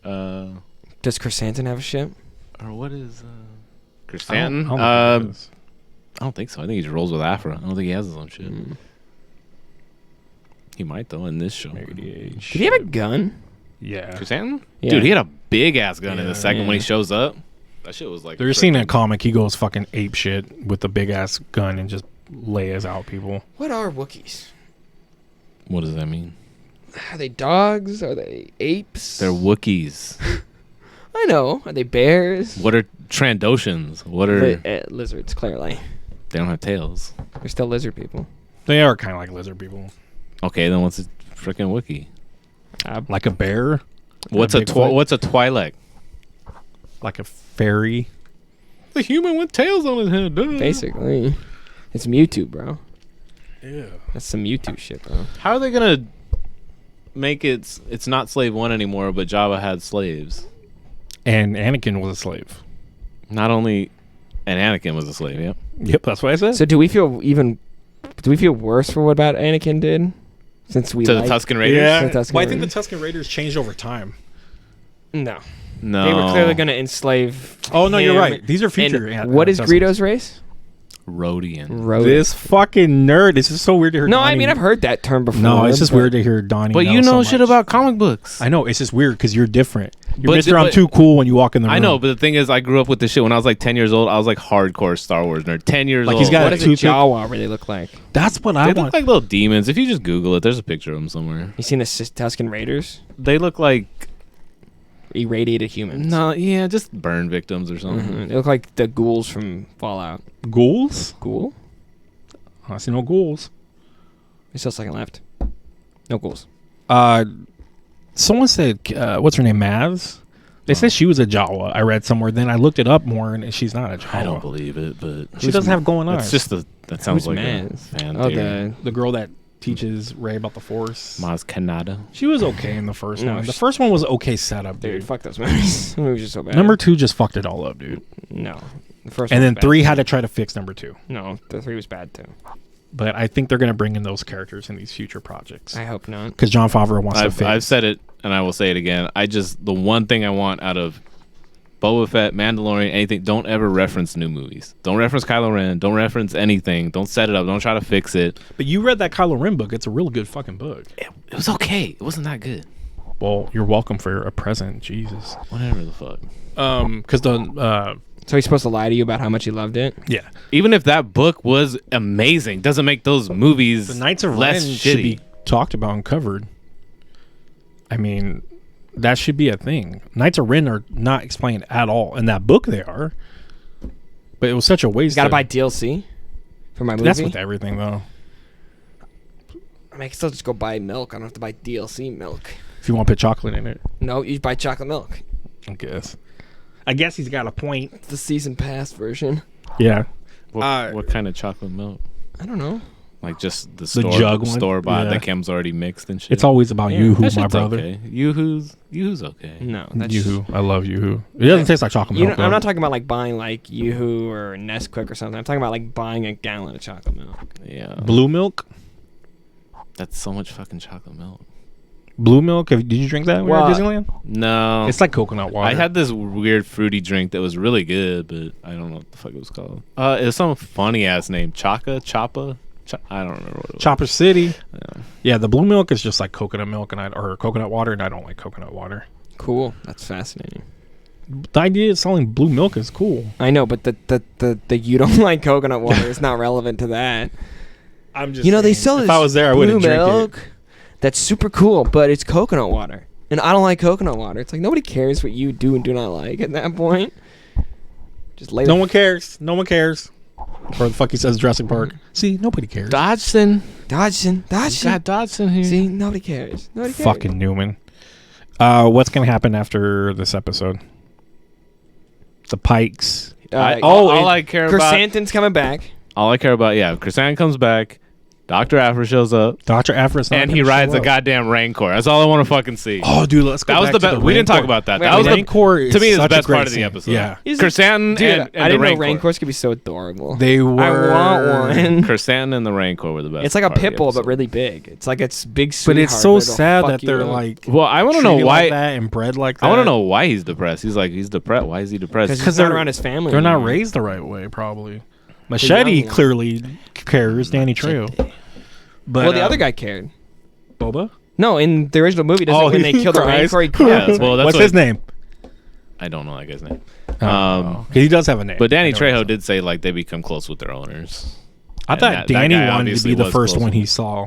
Does Chrysanthemum have a ship? Or what is I don't- Chrysanthemum? I don't know what it is. I don't think so. I think he just rolls with Afra. I don't think he has his own shit. He might though in this show. Did he have a gun? Yeah. Chrysanthemum? Yeah. Dude, he had a big ass gun in the Yeah. second when he Yeah. shows up. That shit was like. There's a scene in a comic. He goes fucking ape shit with the big ass gun and just lays out people. What are Wookiees? What does that mean? Are they dogs? Are they apes? They're Wookiees. I know. Are they bears? What are Trandoshans? What are? Lizards, clearly. They don't have tails. They're still lizard people. They are kind of like lizard people. Okay, then what's a freaking Wookiee? Like a bear. What's a a Bigfoot? what's a Twi'lek? Like a fairy. The human with tails on his head. Duh. Basically. It's Mewtwo, bro. Yeah. That's some Mewtwo shit, bro. How are they gonna make it? It's not Slave One anymore, but Jabba had slaves. And Anakin was a slave. Not only, and Anakin was a slave. Yep. Yep, that's what I said. So do we feel worse for what about Anakin did? Since we To the like- Tusken Raiders. yeah. The Tusken Well, I think the Raiders. Tusken Raiders changed over time. No. No. They were clearly going to enslave Oh, no, you're him. right. These are future. And what is Greedo's race? Rhodian. Rhodey. This fucking nerd. It's just so weird to hear. No, Donnie. I mean, I've heard that term before. No, it's just but- weird to hear Donnie. But you know so shit much. about comic books. I know. It's just weird because you're different. You're But- Mr. I'm but- too cool when you walk in the room. I know, but the thing is, I grew up with this shit when I was like 10 years old. I was like hardcore Star Wars nerd. 10 years Like, old. he's got What a does a toothpick. Jawa really look like? That's what I They want. look like little demons. If you just Google it, there's a picture of them somewhere. You seen the Tusken Raiders? They look like Irradiated humans. no, yeah, just burn victims or something. Mhm. They look like the ghouls from Fallout. Ghouls? Ghoul? I see no ghouls. There's still second left. No ghouls. Someone said, what's her name, Maz? They said she was a Jawa. I read somewhere. Then I looked it up more, and she's not a Jawa. I don't believe it, but She doesn't have glowing eyes. It's just that sounds Who's like Maz? a fan Oh, theory. the girl that teaches Ray about the Force. Maz Kanata. She was okay in the first No, one. The she- first one was okay setup, Dude, dude. fuck those movies. The movies are so bad. Number 2 just fucked it all up, dude. No. The first And one then was 3 bad. had to try to fix number 2. No, the 3 was bad too. But I think they're going to bring in those characters in these future projects. I hope not. Because Jon Favreau wants to I've fix. said it, and I will say it again. The one thing I want out of Boba Fett, Mandalorian, anything, don't ever reference new movies. Don't reference Kylo Ren. Don't reference anything. Don't set it up. Don't try to fix it. But you read that Kylo Ren book. It's a really good fucking book. It was okay. It wasn't that good. Well, you're welcome for a present. Jesus. Whatever the fuck. Because So he's supposed to lie to you about how much he loved it? yeah. Even if that book was amazing, doesn't make those movies The Knights of less Ren shitty. should be talked about and covered. I mean, that should be a thing. Knights of Ren are not explained at all. In that book, they are. But it was such a waste. You gotta buy DLC for my movie? That's with everything, though. I mean, I can still just go buy milk. I don't have to buy DLC milk. If you want to put chocolate in it, No, you buy chocolate milk. I guess he's got a point. It's the season pass version. Yeah. What kind of chocolate milk? I don't know. Like just the jug one? store bought Yeah. that comes already mixed and shit. It's always about Yeah, Yoo-Hoo, That my shit's brother. Okay. Yoo-Hoo's okay. No, that's Yoo-Hoo. I love Yoo-Hoo. It doesn't taste like chocolate milk. I'm though. not talking about like buying like Yoo-Hoo or Nesquik or something. I'm talking about like buying a gallon of chocolate milk. Yeah. Blue milk? That's so much fucking chocolate milk. Blue milk? Did you drink that when you were at Well, Disneyland? No. It's like coconut water. I had this weird fruity drink that was really good, but I don't know what the fuck it was called. It was some funny ass name. Choppa? I don't remember what it was. Chopper City. Yeah. Yeah, the blue milk is just like coconut milk or coconut water, and I don't like coconut water. Cool. That's fascinating. The idea of selling blue milk is cool. I know, but the you don't like coconut water is not relevant to that. I'm just They sell this if I was there, I blue wouldn't drink milk it. that's super cool, but it's coconut water. And I don't like coconut water. It's like nobody cares what you do and do not like at that point. Just lay No one cares. No one cares. Or the fuck he says Jurassic Park. See, nobody cares. Dodgson. Dodgson. Got Dodgson here. See, nobody cares. Nobody cares. Fucking Newman. What's gonna happen after this episode? The Pikes. All I care about. Chrysanthemum's coming back. All I care about. Yeah, Chrysanthemum comes back. Dr. Afra shows up, Dr. Afra's not and he gonna rides show a up. goddamn Rancor. That's all I want to fucking see. Oh, dude, let's go. That was back the to best. We didn't talk Rancor. about that. Wait, That was the Rancor is to me is the such a best great part of the scene. episode. Yeah. Chrysanthemum Dude, and I the didn't know Rancor. Rancors could be so adorable. They were. I want one. Chrysanthemum and the Rancor were the best. It's like a part of the pit bull, but episode. really big. It's like it's big But sweetheart. it's so it'll sad fuck that you they're up. like. Well, I want to know treated why. like that and bred like that. I want to know why he's depressed. He's depressed. Why is he depressed? because Because he's not they're- around his family. They're not anymore. raised the right way, probably. Machete young. clearly cares. Danny Trejo. But Well, the other guy cared. Boba. No, in the original movie, Oh, when they he kill the cries. Rancor, he cries. Yeah, well, that's What's what- his name? I don't know that guy's name. Because he does have a name. But Danny I know Trejo his did say they become close with their owners. I And thought that Danny guy wanted to obviously be the was first close one with he them. saw.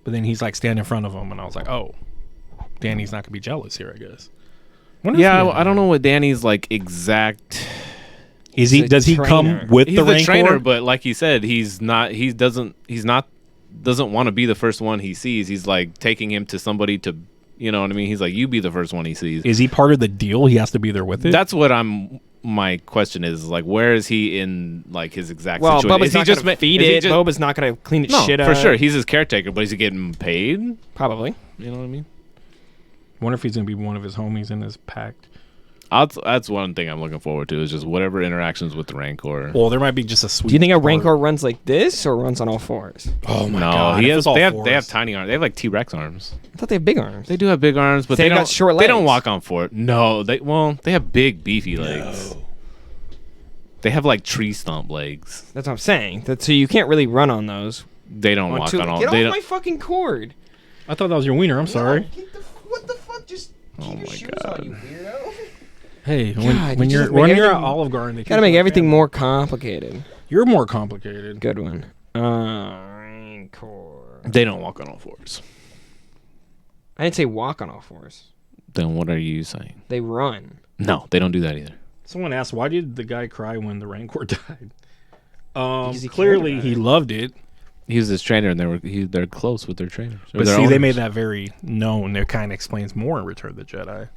But then he's like standing in front of him, and I was like, oh, Danny's not gonna be jealous here, I guess. Wonder if Yeah, he- I don't know what Danny's exact. Is he? He's a Does he trainer. come with He's the the Rancor? trainer, but like he said, he's not. He doesn't want to be the first one he sees. He's taking him to somebody to. You know what I mean? He's you be the first one he sees. Is he part of the deal? He has to be there with it. That's what my question is where is he in his exact Well, situation? Bubba's Is he not just gonna feed is he it. just- Boba's not gonna clean its no, shit up. for sure. He's his caretaker, but is he getting paid? Probably. You know what I mean? Wonder if he's gonna be one of his homies in his pact. That's one thing I'm looking forward to is just whatever interactions with the Rancor. Well, there might be just a sweet. Do you think a part. Rancor runs like this or runs on all fours? Oh my no, god! he if has. it's all They have fours. tiny arms. They have T-Rex arms. I thought they have big arms. They do have big arms, but They they got don't. short They don't legs. walk on foot. No, they have big beefy legs. They have tree stump legs. That's what I'm saying. So you can't really run on those. They don't walk on all. Get They off don't. my fucking cord. I thought that was your wiener. I'm sorry. What the fuck? Just Oh keep your my shoes God. on, you weirdo. Hey, God, when you you're just make when you're at everything- Olive Garden, they Gotta keep make you everything family. more complicated. You're more complicated. Good one. Rancor. They don't walk on all fours. I didn't say walk on all fours. Then what are you saying? They run. No, they don't do that either. Someone asked, why did the guy cry when the Rancor died? Because he cared Clearly, about he it. loved it. He was his trainer, and they're close with their trainers. Or But their see, they owners. made that very known. It kind of explains more in Return of the Jedi.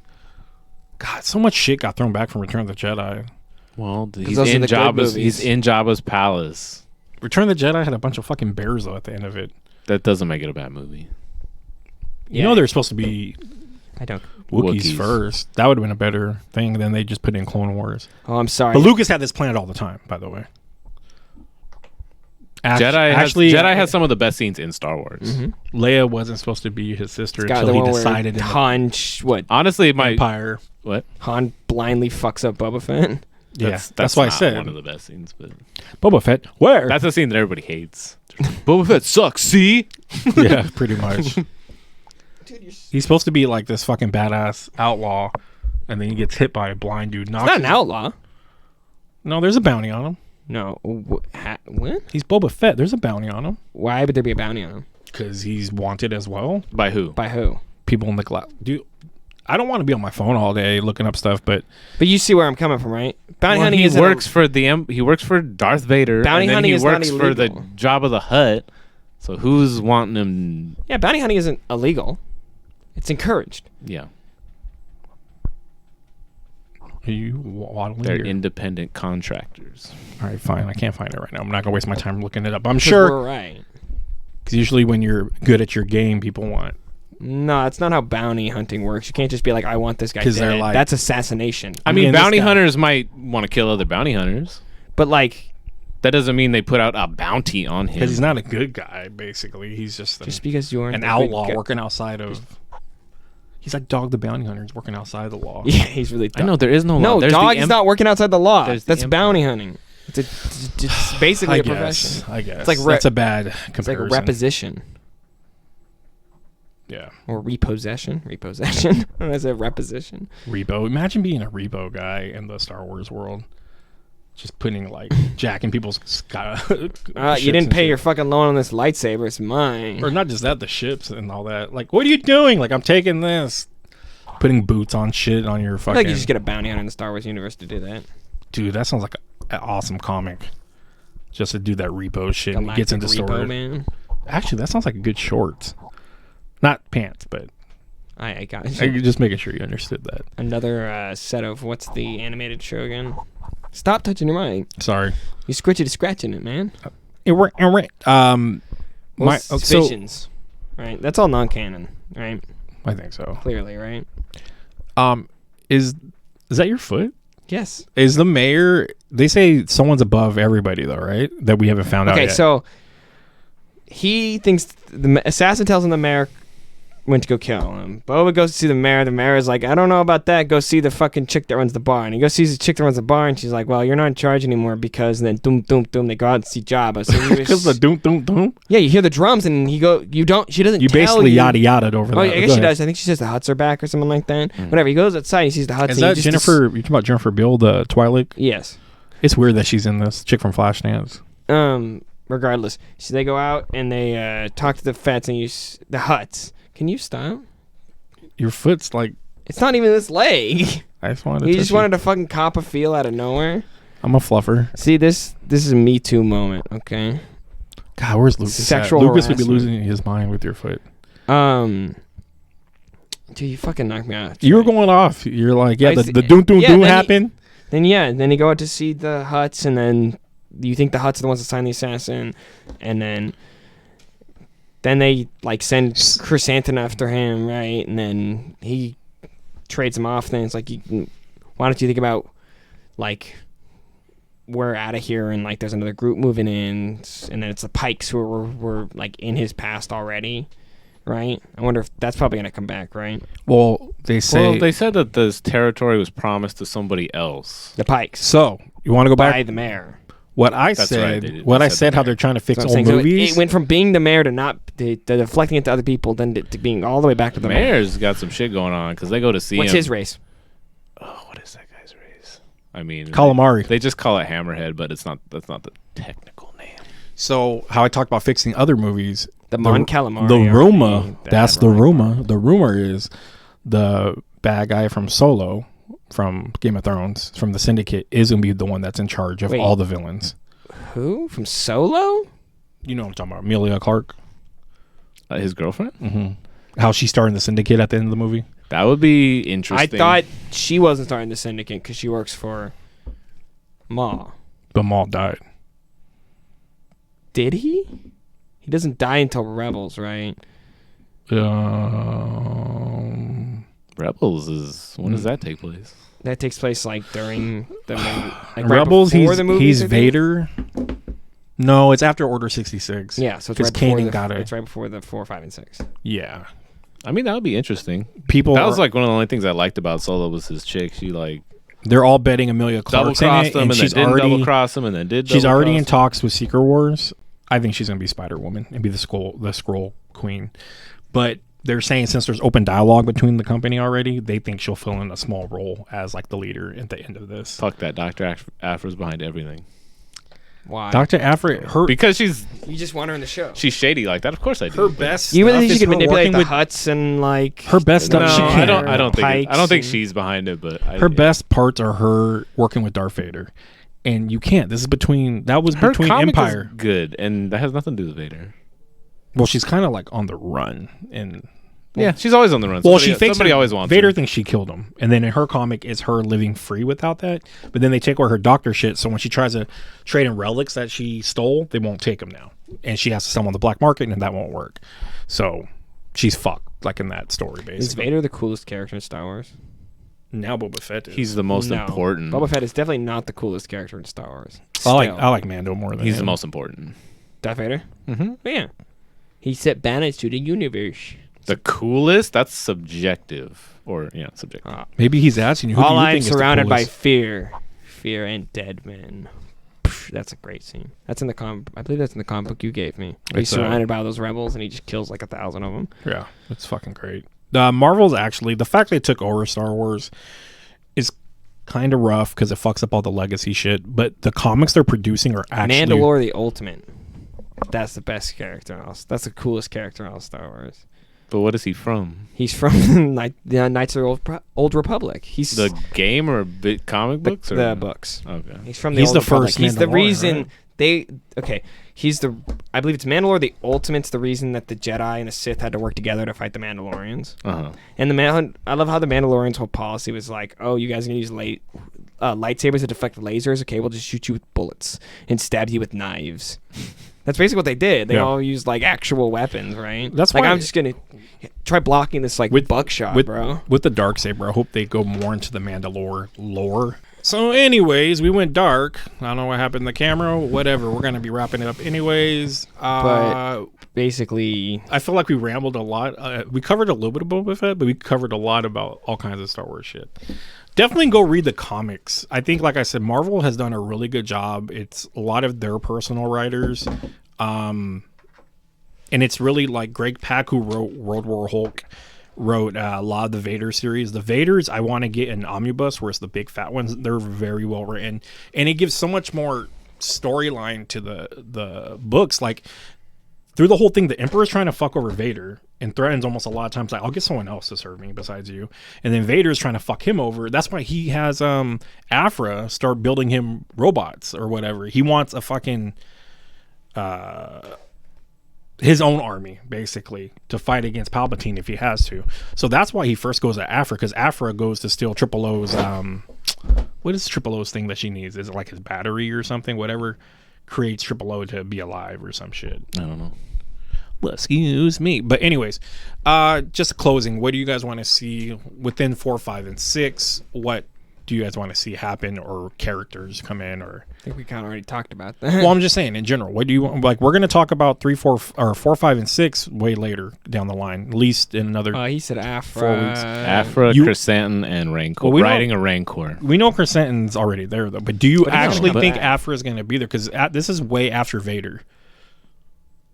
God, so much shit got thrown back from Return of the Jedi. Well, he's those are in the good Jabba's. movies. He's in Jabba's palace. Return of the Jedi had a bunch of fucking bears though at the end of it. That doesn't make it a bad movie. You know they're supposed to be I don't. Wookiees first. That would have been a better thing than they just put in Clone Wars. Oh, I'm sorry. But Lucas had this planned all the time, by the way. Jedi has some of the best scenes in Star Wars. Mm-hmm. Leia wasn't supposed to be his sister Got until the he one where decided in Han, Honestly, the Empire. what? Han blindly fucks up Boba Fett. That's why I not said one of the best scenes, but Boba Fett. Where? that's a scene that everybody hates. Boba Fett sucks. See, Yeah, pretty much. He's supposed to be like this fucking badass outlaw, and then he gets hit by a blind dude. He's not an outlaw. No, there's a bounty on him. No. What? He's Boba Fett. There's a bounty on him Why would there be a bounty on him? because he's wanted as well. by who? By who? People in the cloud. Dude, I don't want to be on my phone all day looking up stuff, but But you see where I'm coming from, right? Bounty Well, hunting he is works for he works for Darth Vader. Bounty and then hunting he is not works for the illegal. Jabba the Hutt. So who's wanting him? Yeah, bounty hunting isn't illegal. It's encouraged. Yeah, are you waddling they're here? independent contractors. All right, fine. I can't find it right now. I'm not gonna waste my time looking it up. I'm 'Cause sure we're right. because usually when you're good at your game, people want. No, that's not how bounty hunting works. You can't just be like, I want this guy 'Cause they're dead. like- That's assassination. I mean, And this bounty guy- hunters might want to kill other bounty hunters. But like, That doesn't mean they put out a bounty on him. Because he's not a good guy, basically. He's just just because you aren't an a good outlaw guy- working outside of. He's like Dog the Bounty Hunter. He's working outside the law. Yeah, he's really. I know there is no law. No, There's dog the is not working outside the law. there's the That's Empire. bounty hunting. It's basically a profession. I guess. It's like that's a bad It's like comparison. a reposition Yeah. or repossession. Repossession. That's a reposition. Repo. Imagine being a repo guy in the Star Wars world. Just putting like jacking people's You didn't pay your fucking loan on this lightsaber. It's mine. Or not just that, the ships and all that. Like, what are you doing? Like, I'm taking this. Putting boots on shit on your I feel fucking. like you just get a bounty hunter in the Star Wars universe to do that. Dude, that sounds like an awesome comic. Just to do that repo shit and he gets into Galactic Repo story. Man. Actually, that sounds like a good shorts. Not pants, but I got just making sure you understood that. another set of what's the animated show again? Stop touching your mic. Sorry. You scritchy to scratching it, man. My Visions. Right. That's all non-canon, right? I think so. Clearly, right? Is that your foot? Yes. Is the mayor? They say someone's above everybody, though, right? That we haven't found out Okay, yet. so he thinks the assassin tells him the mayor went to go kill him. Boba goes to see the mayor. The mayor is like, I don't know about that. Go see the fucking chick that runs the bar. And he goes sees the chick that runs the bar, and she's like, well, you're not in charge anymore because then doom doom doom they go out and see Jabba. So he because the doom doom doom. yeah, you hear the drums and he go. You don't. She doesn't. You tell basically you. yada yada over Oh, that. I guess she does. I think she says the Hutts are back or something like that. Whatever. He goes outside. He sees the Hutts. Is and that he just Jennifer? You're talking about Jennifer Beal, the Twi'lek? Yes. It's weird that she's in this. Chick from Flashdance. Regardless, so they go out and they talk to the Fets and the Hutts. Can you stop? Your foot's like. It's not even this leg. I just wanted. He to just wanted to fucking cop a feel out of nowhere. I'm a fluffer. See, this is a Me Too moment, okay? God, where's Lucas? Sexual Lucas would be harassment. losing his mind with your foot. Dude, you fucking knocked me out. You were going off. You're like, yeah, I the see- doom doom yeah, doom then happened. Then they go out to see the Hutts, and then you think the Hutts are the ones that signed the assassin, and then they like send Chrysanthemum after him, right? And then he trades him off. Then it's like, why don't you think about like we're out of here, and like there's another group moving in, and then it's the Pikes who were like in his past already, right? I wonder if that's probably gonna come back, right? Well, they say. Well, they said that this territory was promised to somebody else. The Pikes So you want to go by back? the mayor. What I That's said. right, they did. What They I said said. the How mayor. they're trying to fix That's what I'm old saying. So movies. it went from being the mayor to not to deflecting it to other people, then to being all the way back to The the mayor. mayor's got some shit going on because they go to see What's him. his race? Oh, what is that guy's race? I mean, Calamari. They just call it Hammerhead, but it's not. That's not the technical name. So how I talked about fixing other movies. The Mon Calamari. The already, rumor. that That's I the really rumor. like. The rumor is the bad guy from Solo, from Game of Thrones, from the Syndicate, is gonna be the one that's in charge of Wait. all the villains. Who from Solo? You know what I'm talking about? Amelia Clark. His girlfriend? Mm-hmm. How she starred in the Syndicate at the end of the movie. That would be I interesting. thought she wasn't starting the Syndicate because she works for Maul. But Maul died. Did he? He doesn't die until Rebels, right? Rebels is when does that take place? That takes place like during the movie. Like Rebels, right before the movies, he's I think? Vader. No, it's after Order 66. Yeah, so it's because right before Kanan the, got it. it's right before the 4, 5, and 6. Yeah, I mean, that would be interesting. people. That was are- like one of the only things I liked about Solo was his chick. She like they're all betting Amelia double Clark's in crossed it, him and and then she's didn't already double cross him and then did. she's already in double-cross him. talks with Secret Wars. I think she's gonna be Spider Woman and be the Skrull Queen. But they're saying since there's open dialogue between the company already, they think she'll fill in a small role as like the leader at the end of this. Fuck that. Dr. Afra's behind everything. Why? Dr. Aphra, her Because You just want her in the show. she's shady like that. Of course I do. her but- best. You really stuff think is she could her manipulate working the with Hutts and like her best No, stuff. She I can't. don't think. I don't think Pikes she's behind it, but Her best parts are her working with Darth Vader, and you can't. This is between her between comic Empire. is good, and that has nothing to do with Vader. Well, she's kind of like on the run, and Yeah, she's always on the run. well, Somebody- she thinks somebody her- always wants Vader her. thinks she killed him, and then in her comic is her living free without that. But then they take away her doctor shit, so when she tries to trade in relics that she stole, they won't take them now, and she has to sell them on the black market, and that won't work. So she's fucked, like in that story, Is basically. Vader the coolest character in Star Wars? Now Boba Fett is. He's the most No. important. Boba Fett is definitely not the coolest character in Star Wars. I like Still. I like Mando more than He's the him. most important. Darth Vader? Mm-hmm. Yeah. He set balance to the universe. The coolest? That's subjective. Or, yeah, subjective. Maybe he's asking you. Who All do you I'm think is the surrounded by coolest? fear and dead men. Pff, that's a great scene. That's in the I believe that's in the comic book you gave me. He's It's, surrounded by those rebels and he just kills like 1,000 of them. Yeah, it's fucking great. Marvel's actually the fact they took over Star Wars is kind of rough because it fucks up all the legacy shit. But the comics they're producing are actually Mandalore the Ultimate. That's the best character. That's the coolest character in all Star Wars. But what is he from? He's from the Knights of the Old Republic. He's The game or comic books? Or? the books. Okay. He's from the He's Old the Republic. first He's the Mandalorian, reason right? they he's the I believe it's Mandalore the Ultimate's the reason that the Jedi and the Sith had to work together to fight the Mandalorians. Uh-huh. And I love how the Mandalorians' whole policy was like, oh, you guys are gonna use lightsabers to deflect lasers. Okay, we'll just shoot you with bullets and stab you with knives. That's basically what they did. They Yeah. all used like actual weapons, right? That's like why- I'm just gonna try blocking this like buckshot, with bro. with the Darksaber. I hope they go more into the Mandalore lore. So, anyways, we went dark. I don't know what happened to the camera. Whatever. We're gonna be wrapping it up, anyways. But basically, I feel like we rambled a lot. We covered a little bit of Boba Fett, but we covered a lot about all kinds of Star Wars shit. Definitely go read the comics. I think, like I said, Marvel has done a really good job. It's a lot of their personal writers. And it's really like Greg Pak, who wrote World War Hulk, wrote a lot of the Vader series. The Vaders, I want to get an omnibus where it's the big fat ones. They're very well written. And it gives so much more storyline to the books. Like, through the whole thing, the Emperor's trying to fuck over Vader and threatens almost a lot of times, like, I'll get someone else to serve me besides you. And then Vader's trying to fuck him over. That's why he has Aphra start building him robots or whatever. He wants a fucking his own army, basically, to fight against Palpatine if he has to. So that's why he first goes to Aphra, because Aphra goes to steal Triple O's what is Triple O's thing that she needs? Is it like his battery or something? Whatever creates Triple O to be alive or some shit. I don't know. Well, excuse me. But anyways, just closing. What do you guys want to see within 4, 5, and 6? What do you guys want to see happen, or characters come in, or? I think we kind of already talked about that. Well, I'm just saying in general. What do you want? Like, we're gonna talk about 3, 4, or 4, 5, and 6 way later down the line. At least in another. He said Afra. 4 weeks. Afra, you- Chrysanthemum, and Rancor. Well, we don't- Riding a Rancor. We know Chrysanthemum's already there though, but do you But no, actually but- think Aphra is gonna be there? Because this is way after Vader.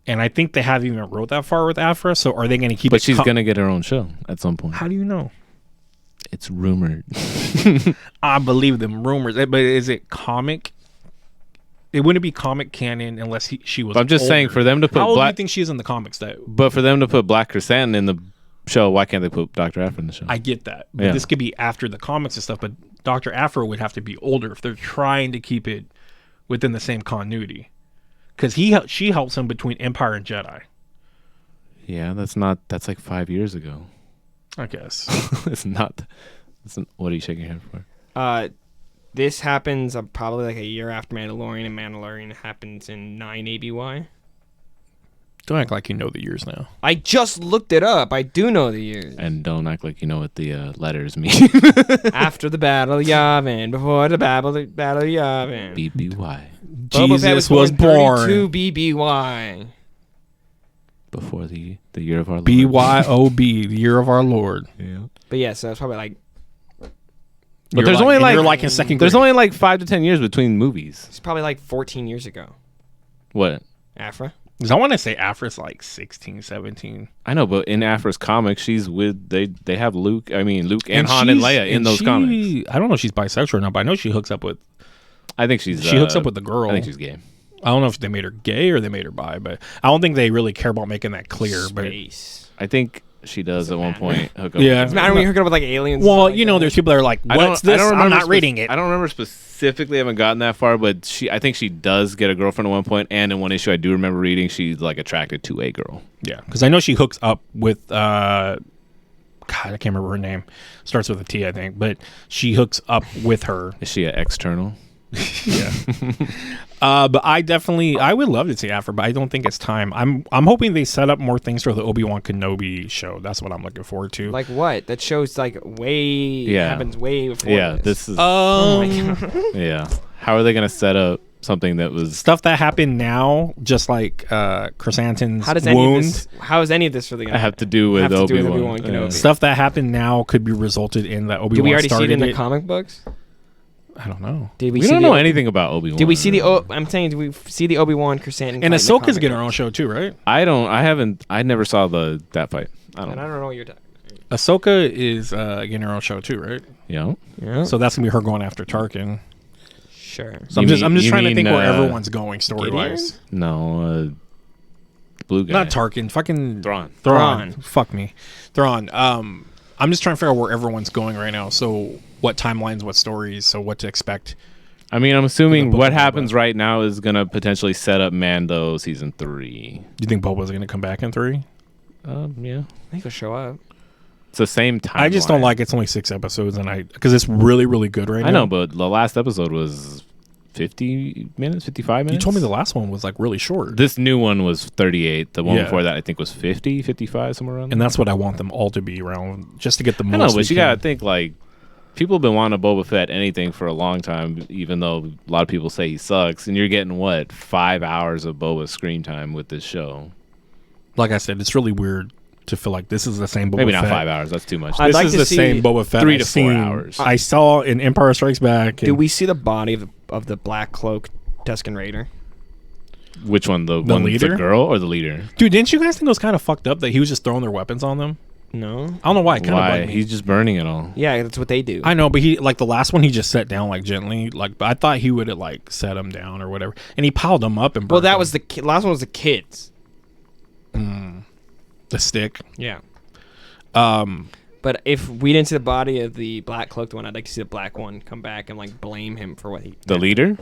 And I think they haven't even wrote that far with Aphra. So are they going to keep? But it she's going to get her own show at some point. How do you know? It's rumored. I believe them rumors, but is it comic? It wouldn't be comic canon unless she was. I'm just saying, older. for them to put How old do you Black, think she is in the comics? That but for them to put Black Chrysanthemum in the show, why can't they put Dr. Aphra in the show? I get that, but Yeah. this could be after the comics and stuff. But Dr. Aphra would have to be older if they're trying to keep it within the same continuity, because she helps him between Empire and Jedi. Yeah, that's like 5 years ago. I guess. It's not. What are you shaking your head for? This happens probably like a year after Mandalorian, and Mandalorian happens in 9 ABY. Don't act like you know the years now. I just looked it up. I do know the years. And don't act like you know what the letters mean. After the Battle of Yavin, before the Battle of Yavin. BBY. Jesus was born. 32 BBY. Before the year of our Lord. BYOB, the year of our Lord. Yeah. But yeah, so it's probably like But there's only like you're like in second grade. there's only like 5 to 10 years between movies. it's probably like 14 years ago. What? Afra. Because I want to say Afra's like 16, 17. I know, but in Afra's comics, she's with they have Luke. I mean, Luke and Han and Leia in those comics. I don't know if she's bisexual or not, but I know she hooks up with. I think she hooks up with the girl. I think she's gay. I don't know if they made her gay or they made her bi, but I don't think they really care about making that clear. Space. I think she does at one point hook up. Yeah. Does it matter when you hook it up with like aliens? Well, and stuff you know, like there's people that are like, "What's this?" I'm not reading it. I don't remember specifically. I haven't gotten that far, but I think she does get a girlfriend at one point. And in one issue, I do remember reading she's like attracted to a girl. Yeah, because I know she hooks up with. God, I can't remember her name. Starts with a T, I think, but she hooks up with her. Is she an external? Yeah. But I would love to see Afra, but I don't think it's time. I'm hoping they set up more things for the Obi-Wan Kenobi show. That's what I'm looking forward to. Like what? That shows like happens way before. Yeah, this is. Oh my God. Yeah. How are they going to set up something that was stuff that happened now, just like Chrysanthemum's wound? How is any of this really going to have to do with Obi-Wan Kenobi? Stuff that happened now could be resulted in that Obi-Wan. Did we already see it in the it. comic books? I don't know. Did we don't know anything about Obi-Wan. Did we see I'm saying, did we see the Obi-Wan Chrysanthemum? And Ahsoka's getting her own show too, right? I never saw that fight. I don't know what you're talking. Ahsoka is getting her own show too, right? Yeah. So that's gonna be her going after Tarkin. Sure. So I'm just trying to think where everyone's going story wise. No, blue guy. Not Tarkin. Fucking Thrawn. Fuck me, Thrawn. I'm just trying to figure out where everyone's going right now. So what timelines, what stories, so what to expect. I mean, I'm assuming what happens right now is gonna potentially set up Mando season 3. Do you think Boba's gonna come back in 3? Yeah. I think he'll show up. It's the same time. I just don't like it's only 6 episodes, and because it's really, really good right now. I know, but the last episode was 50 minutes, 55 minutes. You told me the last one was like really short. This new one was 38. The one before that I think was 50, 55, somewhere around there. And that's what I want them all to be around, just to get the most. I know, but you gotta think like people have been wanting a Boba Fett anything for a long time, even though a lot of people say he sucks, and you're getting 5 hours of Boba screen time with this show. Like I said, it's really weird to feel like this is the same Boba Fett. Maybe not 5 hours. That's too much. This is the same Boba Fett 3 to 4 hours. I saw in Empire Strikes Back. Do we see the body of the black cloak Tusken Raider? Which one? The one leader? The girl or the leader? Dude, didn't you guys think it was kind of fucked up that he was just throwing their weapons on them? No. I don't know why. Why? He's just burning it all. Yeah, that's what they do. I know, but he the last one he just sat down like gently, but I thought he would have like set them down or whatever, and he piled them up and. Well, that them. was the last one was the kids. The stick. Yeah. But if we didn't see the body of the black cloaked one, I'd like to see the black one come back and like blame him for what he. The leader?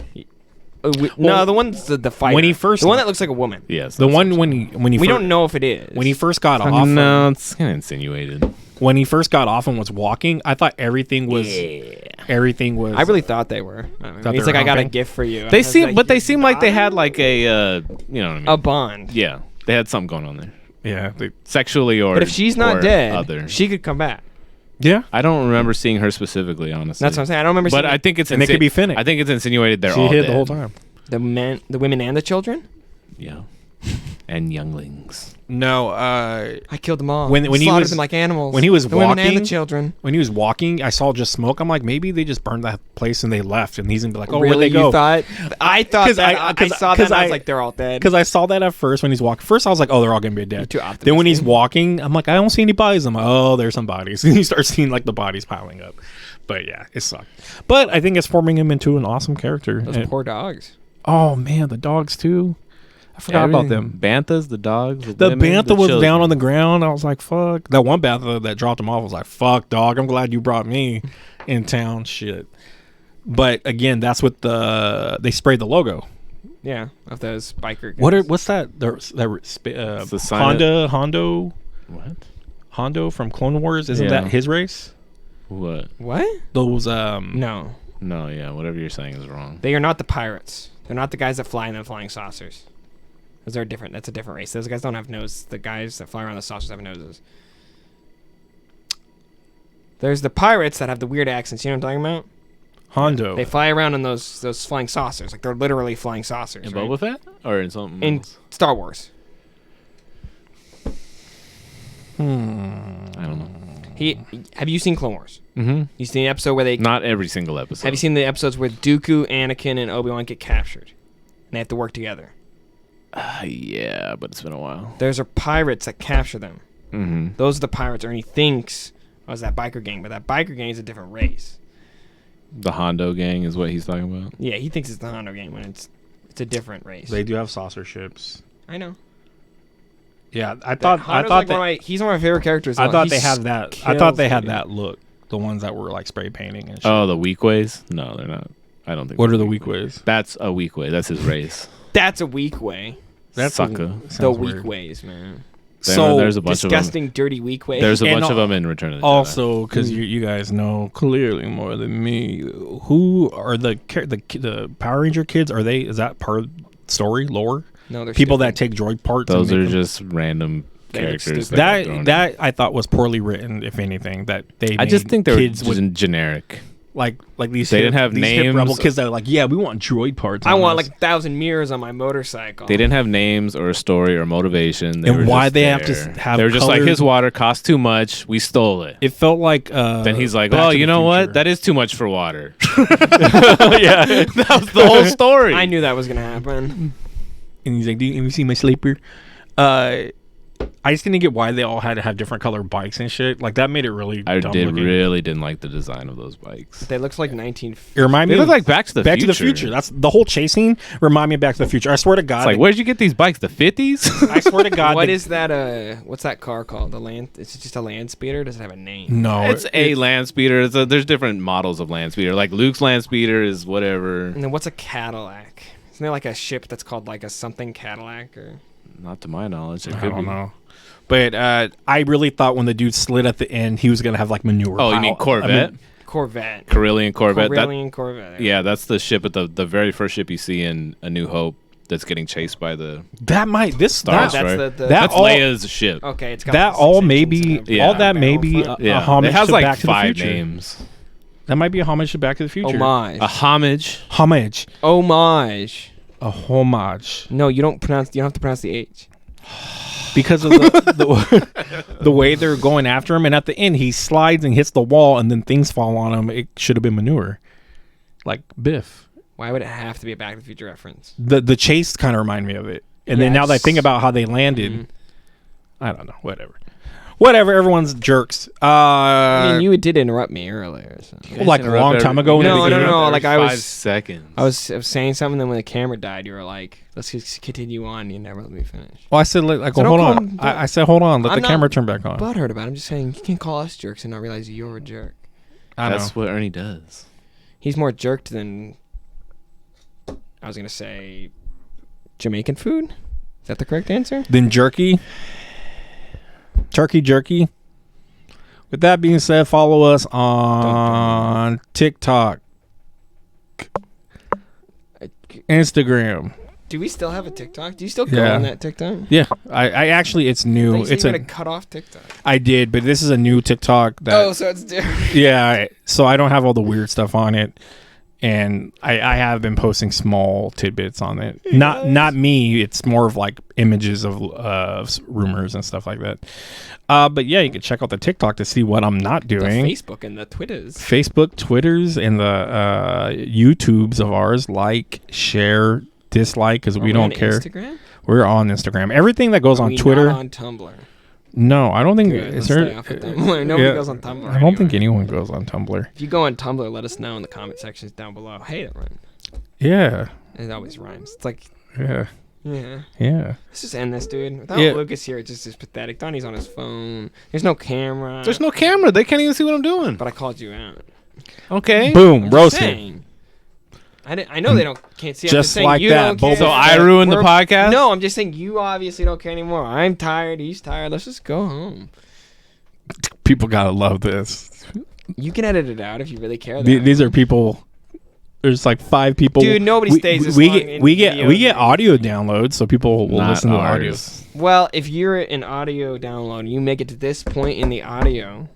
No, the one's the fighter. When he first, the one that looks like a woman. Yes. The one when he. We don't know if it is. When he first got off. No, it's kind of insinuated. When he first got off and was walking, I thought everything was. Everything was. I really thought they were. He's like, I got a gift for you. They seem like they had like a, you know what I mean? A bond. Yeah, they had something going on there. Yeah, sexually or. But if she's not dead, other. she could come back. Yeah, I don't remember seeing her specifically. Honestly, that's what I'm saying. I don't remember. But I think it's and it could be Finnick. I think it's insinuated they're she all hid dead the whole time. The men, the women, and the children. Yeah, and younglings. No, I killed them all. When he slaughtered was them like animals. When he was the walking, women and the children. When he was walking, I saw just smoke. I'm like, maybe they just burned that place and they left, and he's gonna be like, oh, really? where'd they go? You thought? I thought that. I saw that. And I was like, they're all dead. Because I saw that at first when he's walking. First, I was like, oh, they're all gonna be dead. Then when he's walking, I'm like, I don't see any bodies. I'm like, oh, there's some bodies. And you start seeing like the bodies piling up. But yeah, it sucked. But I think it's forming him into an awesome character. Those poor dogs. Oh man, the dogs too. I forgot about them. Banthas, the dogs. The bantha was down on the ground. I was like, fuck. That one bantha that dropped him off was like, fuck, dog. I'm glad you brought me in town. Shit. But again, that's what they sprayed the logo. Yeah, of those biker guys. What's that? the sign Hondo. What? Hondo from Clone Wars, isn't Yeah. that his race? What? What? Those No. No, yeah, whatever you're saying is wrong. They are not the pirates. They're not the guys that fly in the flying saucers. Those are different. That's a different race. Those guys don't have noses. The guys that fly around the saucers have noses. There's the pirates that have the weird accents. You know what I'm talking about? Hondo. They fly around in those flying saucers. Like, they're literally flying saucers. In right? Boba Fett or in something In else? Star Wars. I don't know. Have you seen Clone Wars? Mm-hmm. You seen the episode where they... Not every single episode. Have you seen the episodes where Dooku, Anakin, and Obi-Wan get captured? And they have to work together. Yeah, but it's been a while. There's pirates that capture them. Mm-hmm. Those are the pirates Ernie thinks was that biker gang, but that biker gang is a different race. The Hondo gang is what he's talking about. Yeah, he thinks it's the Hondo gang when it's a different race. They do have saucer ships. I know. Yeah, I thought He's one of my favorite characters. I thought He they have that. I kills thought they me, had dude. that look. The ones that were like spray painting and shit. Oh, the weak ways? No, they're not. I don't think. What they're are the weak ways? That's a weak way. That's his race. That's a weak way. That's Sucker. The weak ways, man. There's a bunch of them. Disgusting, dirty weak ways. There's a And bunch of them in Return of the Jedi. Also, because you guys know clearly more than me, who are the Power Ranger kids? Is that part of story lore? No, they're People stupid. that take droid parts. Those and are make them- just random They look characters. stupid. got thrown in. that I thought was poorly written. If anything, that they I just made think they were kids just with generic. like these. They didn't have these hip names. rebel kids that were like, yeah, we want droid parts. I on want us." like 1,000 mirrors on my motorcycle. They didn't have names or a story or motivation. They And were why just they have there. to have They were just like, colors? his water costs too much. We stole it. It felt like. Then he's like, Back oh, to you the know what? Future. That is too much for water. Yeah, that was the whole story. I knew that was gonna happen. And he's like, "Do you see my sleeper?" I just didn't get why they all had to have different color bikes and shit. Like that made it really. I dumb did looking. really didn't like the design of those bikes. They look like 19. It reminded They me look of like Back to the Back Future. to the Future. That's the whole chase scene. Remind me of Back to the Future. I swear to God. It's like, where'd you get these bikes? The 50s? I swear to God. What is that? What's that car called? The land? It's just a land speeder. Does it have a name? No, It's a land speeder. There's different models of land speeder. Like Luke's land speeder is whatever. And then what's a Cadillac? Isn't there like a ship that's called like a something Cadillac or? Not to my knowledge. It I could don't be. know. But I really thought when the dude slid at the end, he was gonna have like manure. Oh, you mean Corvette? Corvette. Carillion Corvette. Carillion Corvette. Yeah, that's the ship at the very first ship you see in A New Hope that's getting chased by the that might this Stars, that, right? That's the. That that's all- Leia's ship. Okay, it's got that the all 6 may engines be and a Yeah. all that may barrel be front. a Yeah, homage it has to like Back to 5 the Future. names. That might be a homage to Back to the Future. Homage. A homage. Homage. Homage. A homage. No, you don't have to pronounce the H. Because of the way they're going after him, and at the end he slides and hits the wall, and then things fall on him. It should have been manure, like Biff. Why would it have to be a Back to the Future reference? The chase kind of remind me of it, and then now that I Yes. think about how they landed, Mhm. I don't know. Whatever. Everyone's jerks. I mean, you did interrupt me earlier. So. Like a long time ago. No, when no, everything- no. Like I 5 was- seconds. I was saying something, then when the camera died, you were like, "Let's just continue on." You never let me finish. Well, I said like, So hold don't call on. him- I said hold on. Let I'm the not camera turn back on. Butthurt about it. I'm just saying you can't call us jerks and not realize you're a jerk. I know. That's what Ernie does. He's more jerked than I was gonna say Jamaican food. Is that the correct answer? Then jerky. Turkey jerky. With that being said, follow us on TikTok, Instagram. Do we still have a TikTok? Do you still go Yeah. on that TikTok? Yeah, I actually it's new. You said It's you a had to cut off TikTok. I did, but this is a new TikTok that Oh, so it's different. yeah. So I don't have all the weird stuff on it, and I have been posting small tidbits on it. Not me. It's more of like images of rumors and stuff like that. But yeah, you can check out the TikTok to see what I'm not The doing. Facebook and the Twitters. Facebook, Twitters, and the YouTubes of ours. Like, share, dislike, because we Are don't on care. Instagram? We're on Instagram. Everything that goes Are on we Twitter. Not on Tumblr. No, I don't think. Good, Is let's there? stay off of Tumblr. Nobody goes on Tumblr. I don't think anyway. anyone goes on Tumblr. If you go on Tumblr, let us know in the comment sections down below. Hey, that rhymes. Yeah, It always rhymes. It's like, yeah, yeah. yeah. Let's just end this, dude. Without Yeah. Lucas here, it's just is pathetic. Donnie's on his phone. There's no camera. There's no camera. They can't even see what I'm doing. But I called you out. Okay. Boom, I'm just roasted. saying. I know they can't see. I'm Just saying like you that, don't care. Boba So I ruined the We're- podcast? No, I'm just saying you obviously don't care anymore. I'm tired. He's tired. Let's just go home. People gotta love this. You can edit it out if you really care. These are people. There's like 5 people. Dude, nobody stays this we long get in we get videos we get and- audio downloads, so people will Not listen to the audio. ours. Well, if you're an audio download, you make it to this point in the audio.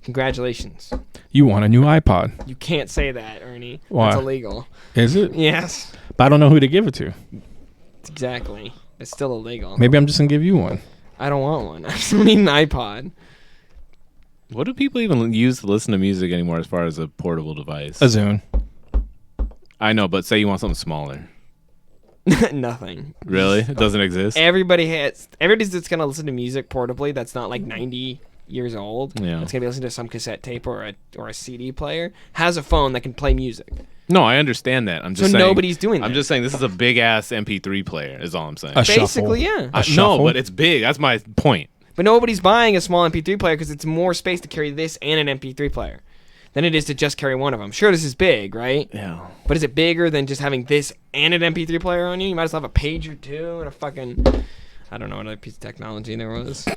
Congratulations. You want a new iPod? You can't say that, Ernie. Why? That's illegal. Is it? Yes. But I don't know who to give it to. Exactly. It's still illegal. Maybe I'm just gonna give you one. I don't want one. I just need an iPod. What do people even use to listen to music anymore as far as a portable device? A Zune. I know, but say you want something smaller. Nothing. Really? It doesn't exist? Everybody's that's gonna listen to music portably that's not like 90 years old. Yeah. That's gonna be listening to some cassette tape or a CD player has a phone that can play music. No, I understand that. I'm just So saying. nobody's doing that. I'm just saying this is a big ass MP3 player. Is all I'm saying. A shuffle. Basically, yeah. A No, shuffle? but it's big. That's my point. But nobody's buying a small MP3 player because it's more space to carry this and an MP3 player than it is to just carry one of them. Sure, this is big, right? Yeah. But is it bigger than just having this and an MP3 player on you? You might as well have a pager too and a fucking... I don't know what other piece of technology there was.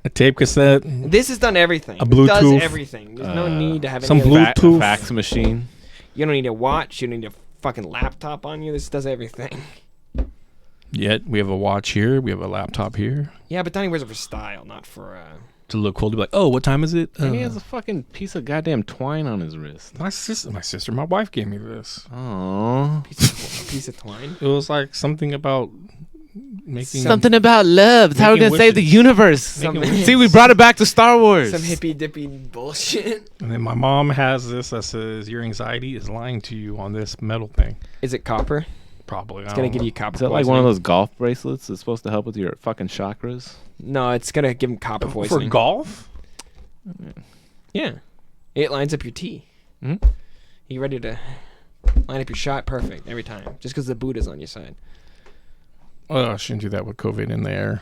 A tape cassette. This has done everything. A Bluetooth. It does everything. There's no need to have some any other... Bluetooth. Fax machine. You don't need a watch. You don't need a fucking laptop on you. This does everything. Yet we have a watch here. We have a laptop here Yeah, but Donnie wears it for style, not for... to look cool. To be like, oh, what time is it? And he has a fucking piece of goddamn twine on his wrist. My sister, my wife gave me this. Oh. piece of twine. It was like something about making Something about love. It's how we're Making gonna save the wishes. universe. Making wishes. See, we brought it back to Star Wars. Some hippy dippy bullshit. And then my mom has this that says your anxiety is lying to you on this metal thing. Is it copper? Probably. It's gonna give you copper Is that like poisoning. one of those golf bracelets that's supposed to help with your fucking chakras? No, it's gonna give him copper for poisoning. golf. Yeah. It lines up your tee. Hmm? You ready to line up your shot perfect every time. Just because the boot is on your side. Oh, I shouldn't do that with COVID in the air.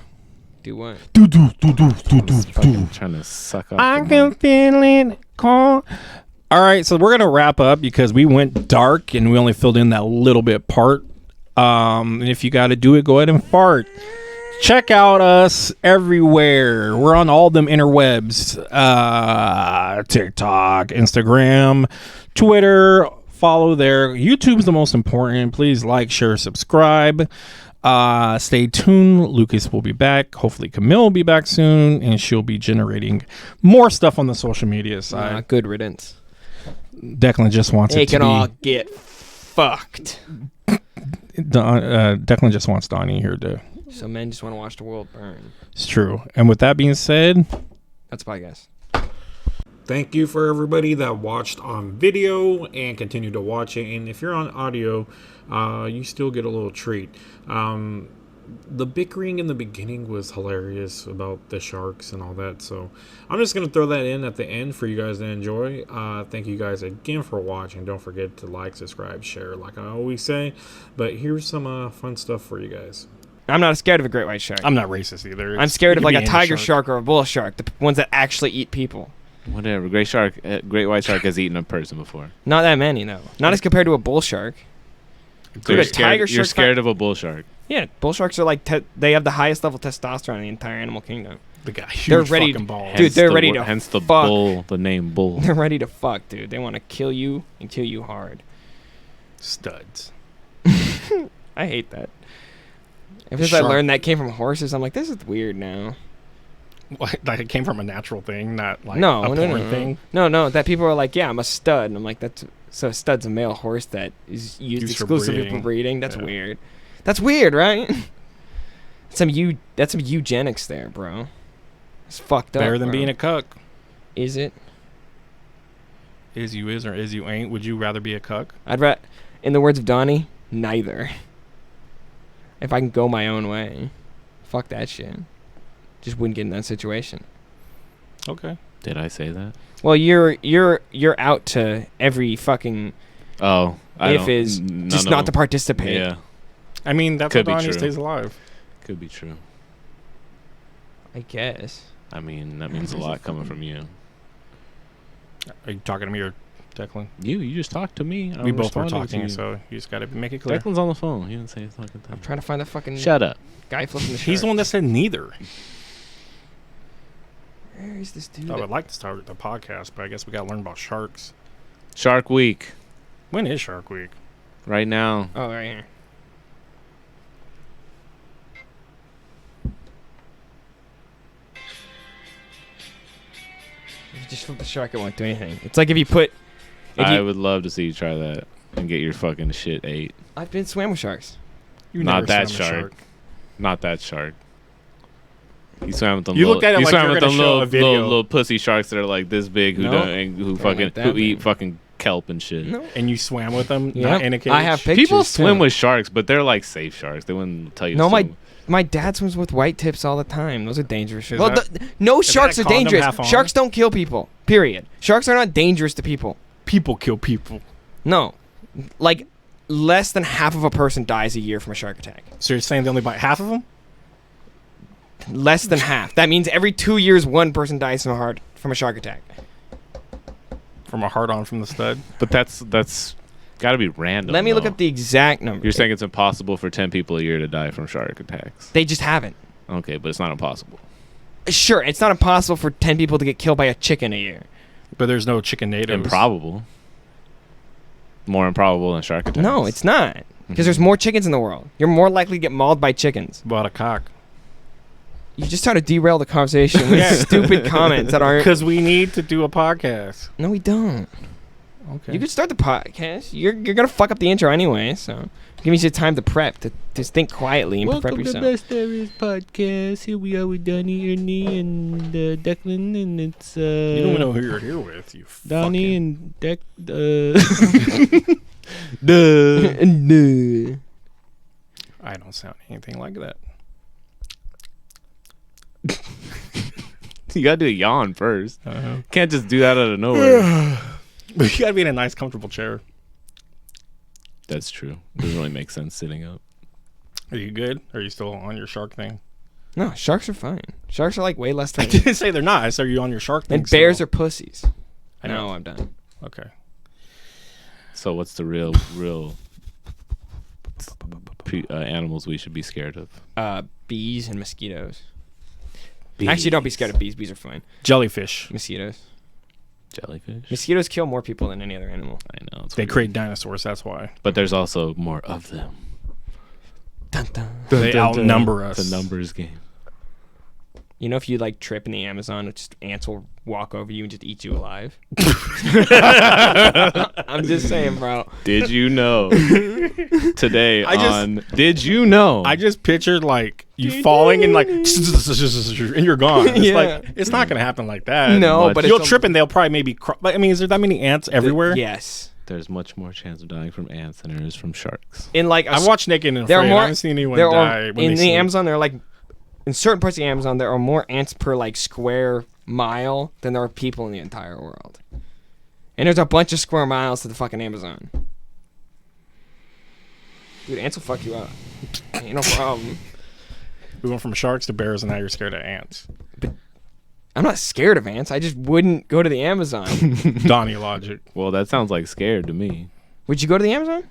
Do what? Fucking trying to suck off. I the can mic. feel it call. All right, so we're gonna wrap up because we went dark and we only filled in that little bit part. And if you got to do it, go ahead and fart. Check out us everywhere. We're on all them interwebs. TikTok, Instagram, Twitter. Follow there. YouTube's the most important. Please like, share, subscribe. Stay tuned. Lucas will be back. Hopefully Camille will be back soon, and she'll be generating more stuff on the social media side. Good riddance. Declan just wants They it to can all be. get fucked. Declan just wants Donnie here to. So men just want to watch the world burn. It's true. And with that being said, That's bye, guys. Thank you for everybody that watched on video and continue to watch it. And if you're on audio, you still get a little treat. The bickering in the beginning was hilarious about the sharks and all that. So I'm just going to throw that in at the end for you guys to enjoy. Thank you guys again for watching. Don't forget to like, subscribe, share like I always say. But here's some fun stuff for you guys. I'm not scared of a great white shark. I'm not racist either. I'm scared It of could like be a any tiger shark or a bull shark, the ones that actually eat people. Whatever. Great white shark has eaten a person before. Not that many, though. Not as compared to a bull shark. So Dude, you're a tiger scared, you're shark's scared of a bull shark. Yeah, bull sharks are like they have the highest level testosterone in the entire animal kingdom. They got They're huge ready- fucking balls. Dude, they're the ready wo- to Hence the fuck. bull, the name bull. They're ready to fuck, dude. They want to kill you and kill you hard. Studs. I hate that. Ever since I Shark. learned that came from horses, I'm like, this is weird now. Like it came from a natural thing, not like No, a no, porn no, thing. no. That people are like, yeah, I'm a stud, and I'm like, that's so a stud's a male horse that is used Used for exclusively for breeding. breeding. That's Yeah. weird. That's weird, right? That's some eugenics there, bro. It's fucked up. Better than bro. being a cuck. Is it? Is you is or is you ain't. Would you rather be a cuck? In the words of Donnie, neither. If I can go my own way, fuck that shit. Just wouldn't get in that situation. Okay. Did I say that? Well, you're out to every fucking Oh, I if don't- is n- just no, not to participate. Yeah, I mean, that's Could what be Donnie true. stays alive. could be true. I guess. I mean, that means a lot coming from you. Are you talking to me or Declan? You just talked to me. We I'm both were responding to talking, you. so you just got to make it clear. Declan's on the phone. He didn't say his fucking I'm thing. trying to find the fucking Shut up. guy flipping the He's the shark. one that said neither. Where is this dude? I would like to start the podcast, but I guess we got to learn about sharks. Shark Week When is Shark Week? right now. Oh, right here. You just flip the shark, it won't do anything. It's like if you put. I would love to see you try that and get your fucking shit ate. I've been swam with sharks. You Not never that swam a shark. Not that shark. You swam with them. You little, looked at it you like swam you're with gonna them show little, a video. little pussy sharks that are like this big who No. don't and who They're fucking like that who eat big. fucking kelp and shit. No. And you swam with them, Yeah. not in a cage. I have pictures. People swim too. with sharks, but they're like safe sharks. They wouldn't tell you. No, to swim. my dad swims with white tips all the time. Those are dangerous. Is Well, that- no is that sharks a are condom dangerous. half on? Sharks don't kill people. Period. Sharks are not dangerous to people. People kill people. No, like less than half of a person dies a year from a shark attack. So you're saying they only bite half of them? Less than half. That means every 2 years, one person dies from a shark attack. From a hard-on from the stud? But that's got to be random. Let me look though. up the exact number. You're saying it's impossible for 10 people a year to die from shark attacks. They just haven't. Okay, but it's not impossible. Sure, it's not impossible for 10 people to get killed by a chicken a year. But there's no chicken natives. Improbable. More improbable than shark attacks. No, it's not. Because there's more chickens in the world. You're more likely to get mauled by chickens. About a cock. You just try to derail the conversation with Yeah. stupid comments that aren't. Because we need to do a podcast. No, we don't. Okay. You could start the podcast. You're gonna fuck up the intro anyway, so give me some time to prep to think quietly and prep yourself. STARWARS podcast. Here we are with Donnie, Ernie, and Declan, and it's You don't even know who you're here with, you Donnie fucking... and Duh. I don't sound anything like that. You gotta do a yawn first. Uh-huh. Can't just do that out of nowhere. But you gotta be in a nice, comfortable chair. That's true. Doesn't really make sense sitting up. Are you good? Are you still on your shark thing? No, sharks are fine. Sharks are like way less I threatening. didn't say they're not. I said, are you on your shark thing? And bears still? are pussies. I know. No, I'm done. Okay. So what's the real animals we should be scared of? Bees and mosquitoes. Actually, don't be scared of bees. Bees are fine. Jellyfish. Mosquitoes. Jellyfish. Mosquitoes kill more people than any other animal. I know. It's They weird. create dinosaurs, that's why. But there's also more of them. Dun, dun. They outnumber us. It's a numbers game. You know, if you like trip in the Amazon, just ants will walk over you and just eat you alive. I'm just saying, bro. Did you know today I just- on Did You Know? I just pictured like you falling and like and you're gone. It's Yeah. like it's not gonna happen like that. No, much. but you'll it's trip and they'll probably maybe. But I mean, is there that many ants everywhere? Yes. There's much more chance of dying from ants than there is from sharks. In like I watched Naked and there are Afraid. more. I haven't seen anyone there die are when in they the sleep. Amazon. There are like in certain parts of the Amazon, there are more ants per like square mile than there are people in the entire world. And there's a bunch of square miles to the fucking Amazon. Dude, ants will fuck you up. Ain't no problem. We went from sharks to bears, and now you're scared of ants. I'm not scared of ants. I just wouldn't go to the Amazon. Donnie logic. Well, that sounds like scared to me. Would you go to the Amazon?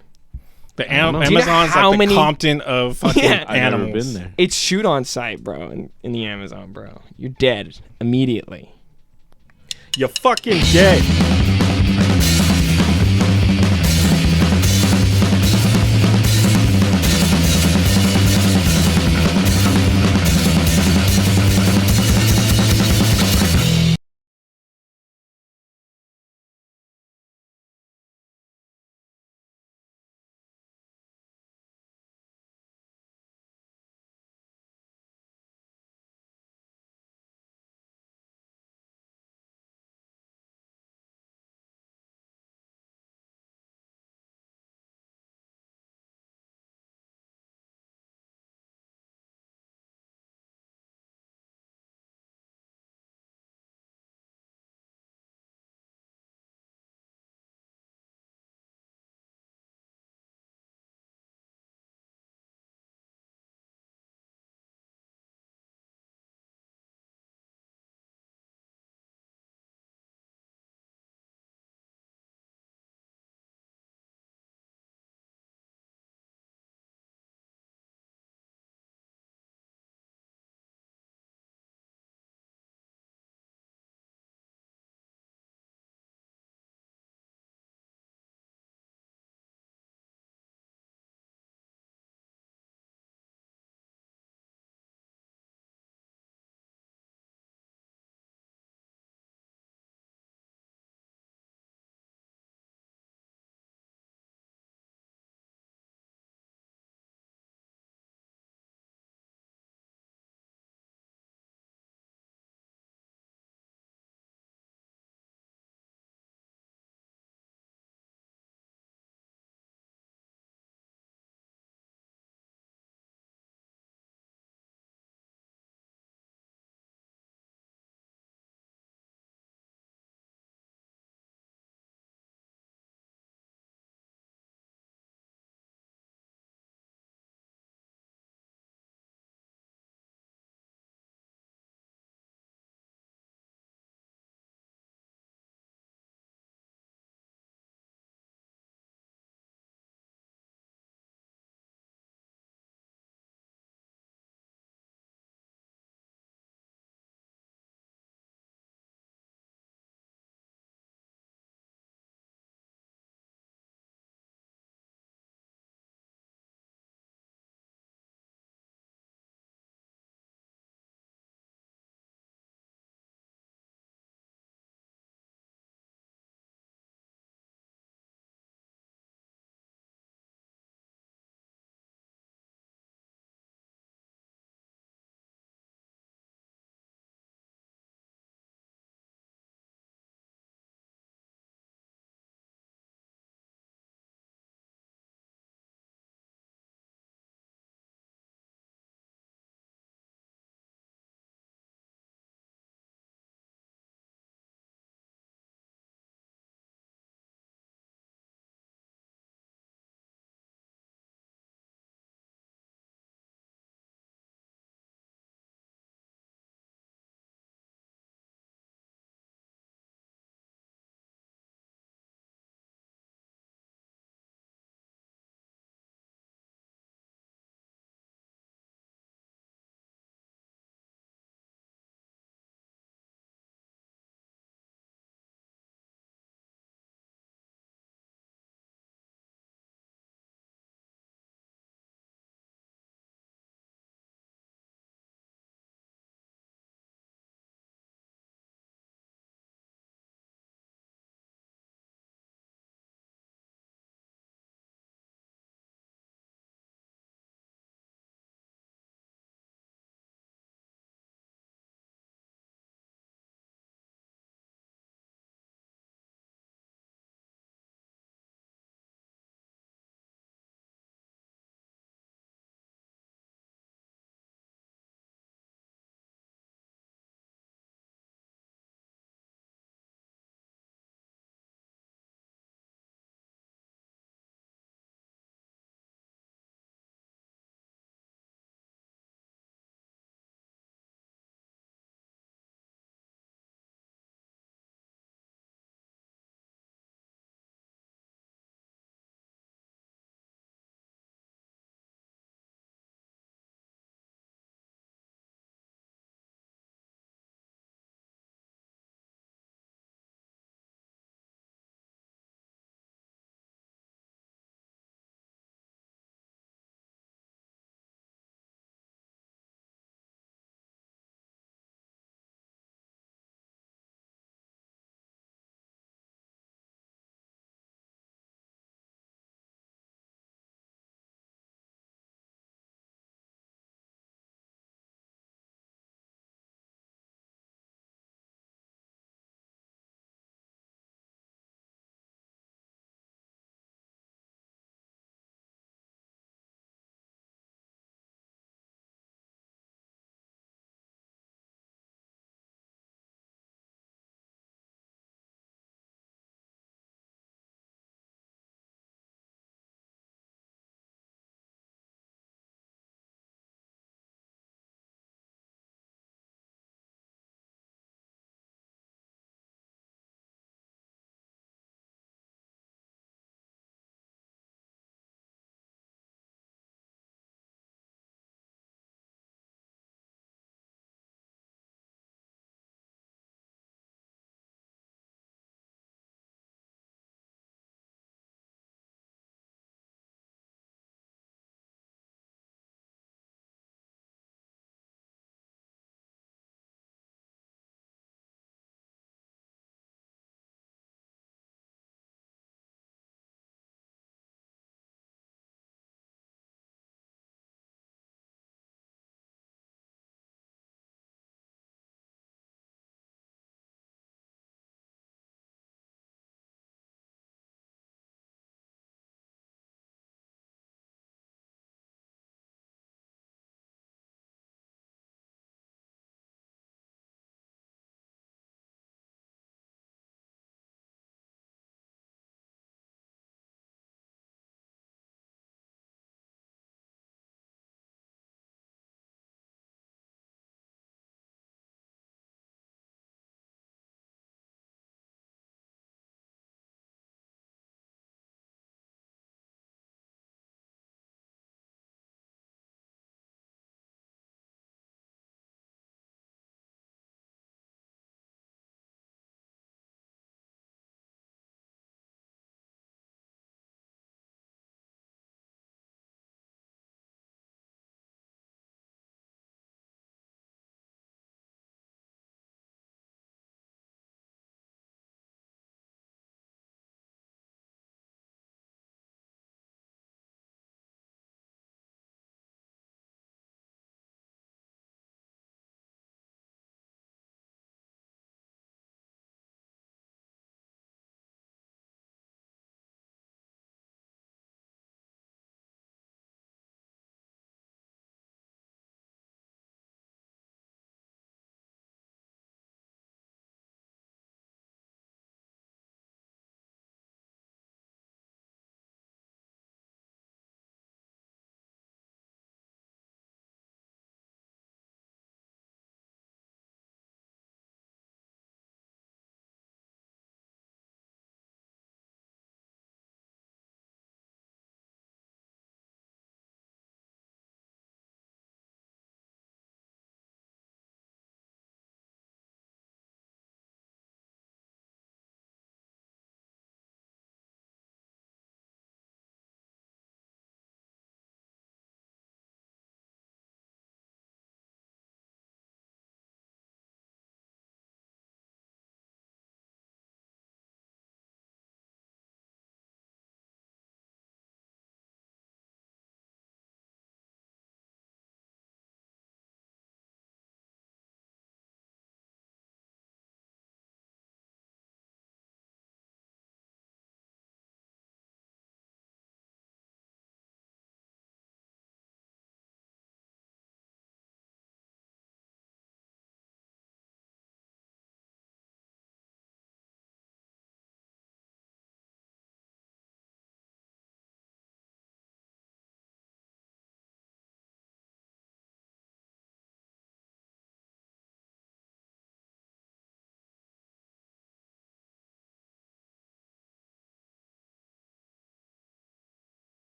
The don't know. Do you know Amazon's how like the many- Compton of fucking Yeah. I've animals. never been there. It's shoot on site, bro, in the Amazon, bro. You're dead immediately. You fucking dead.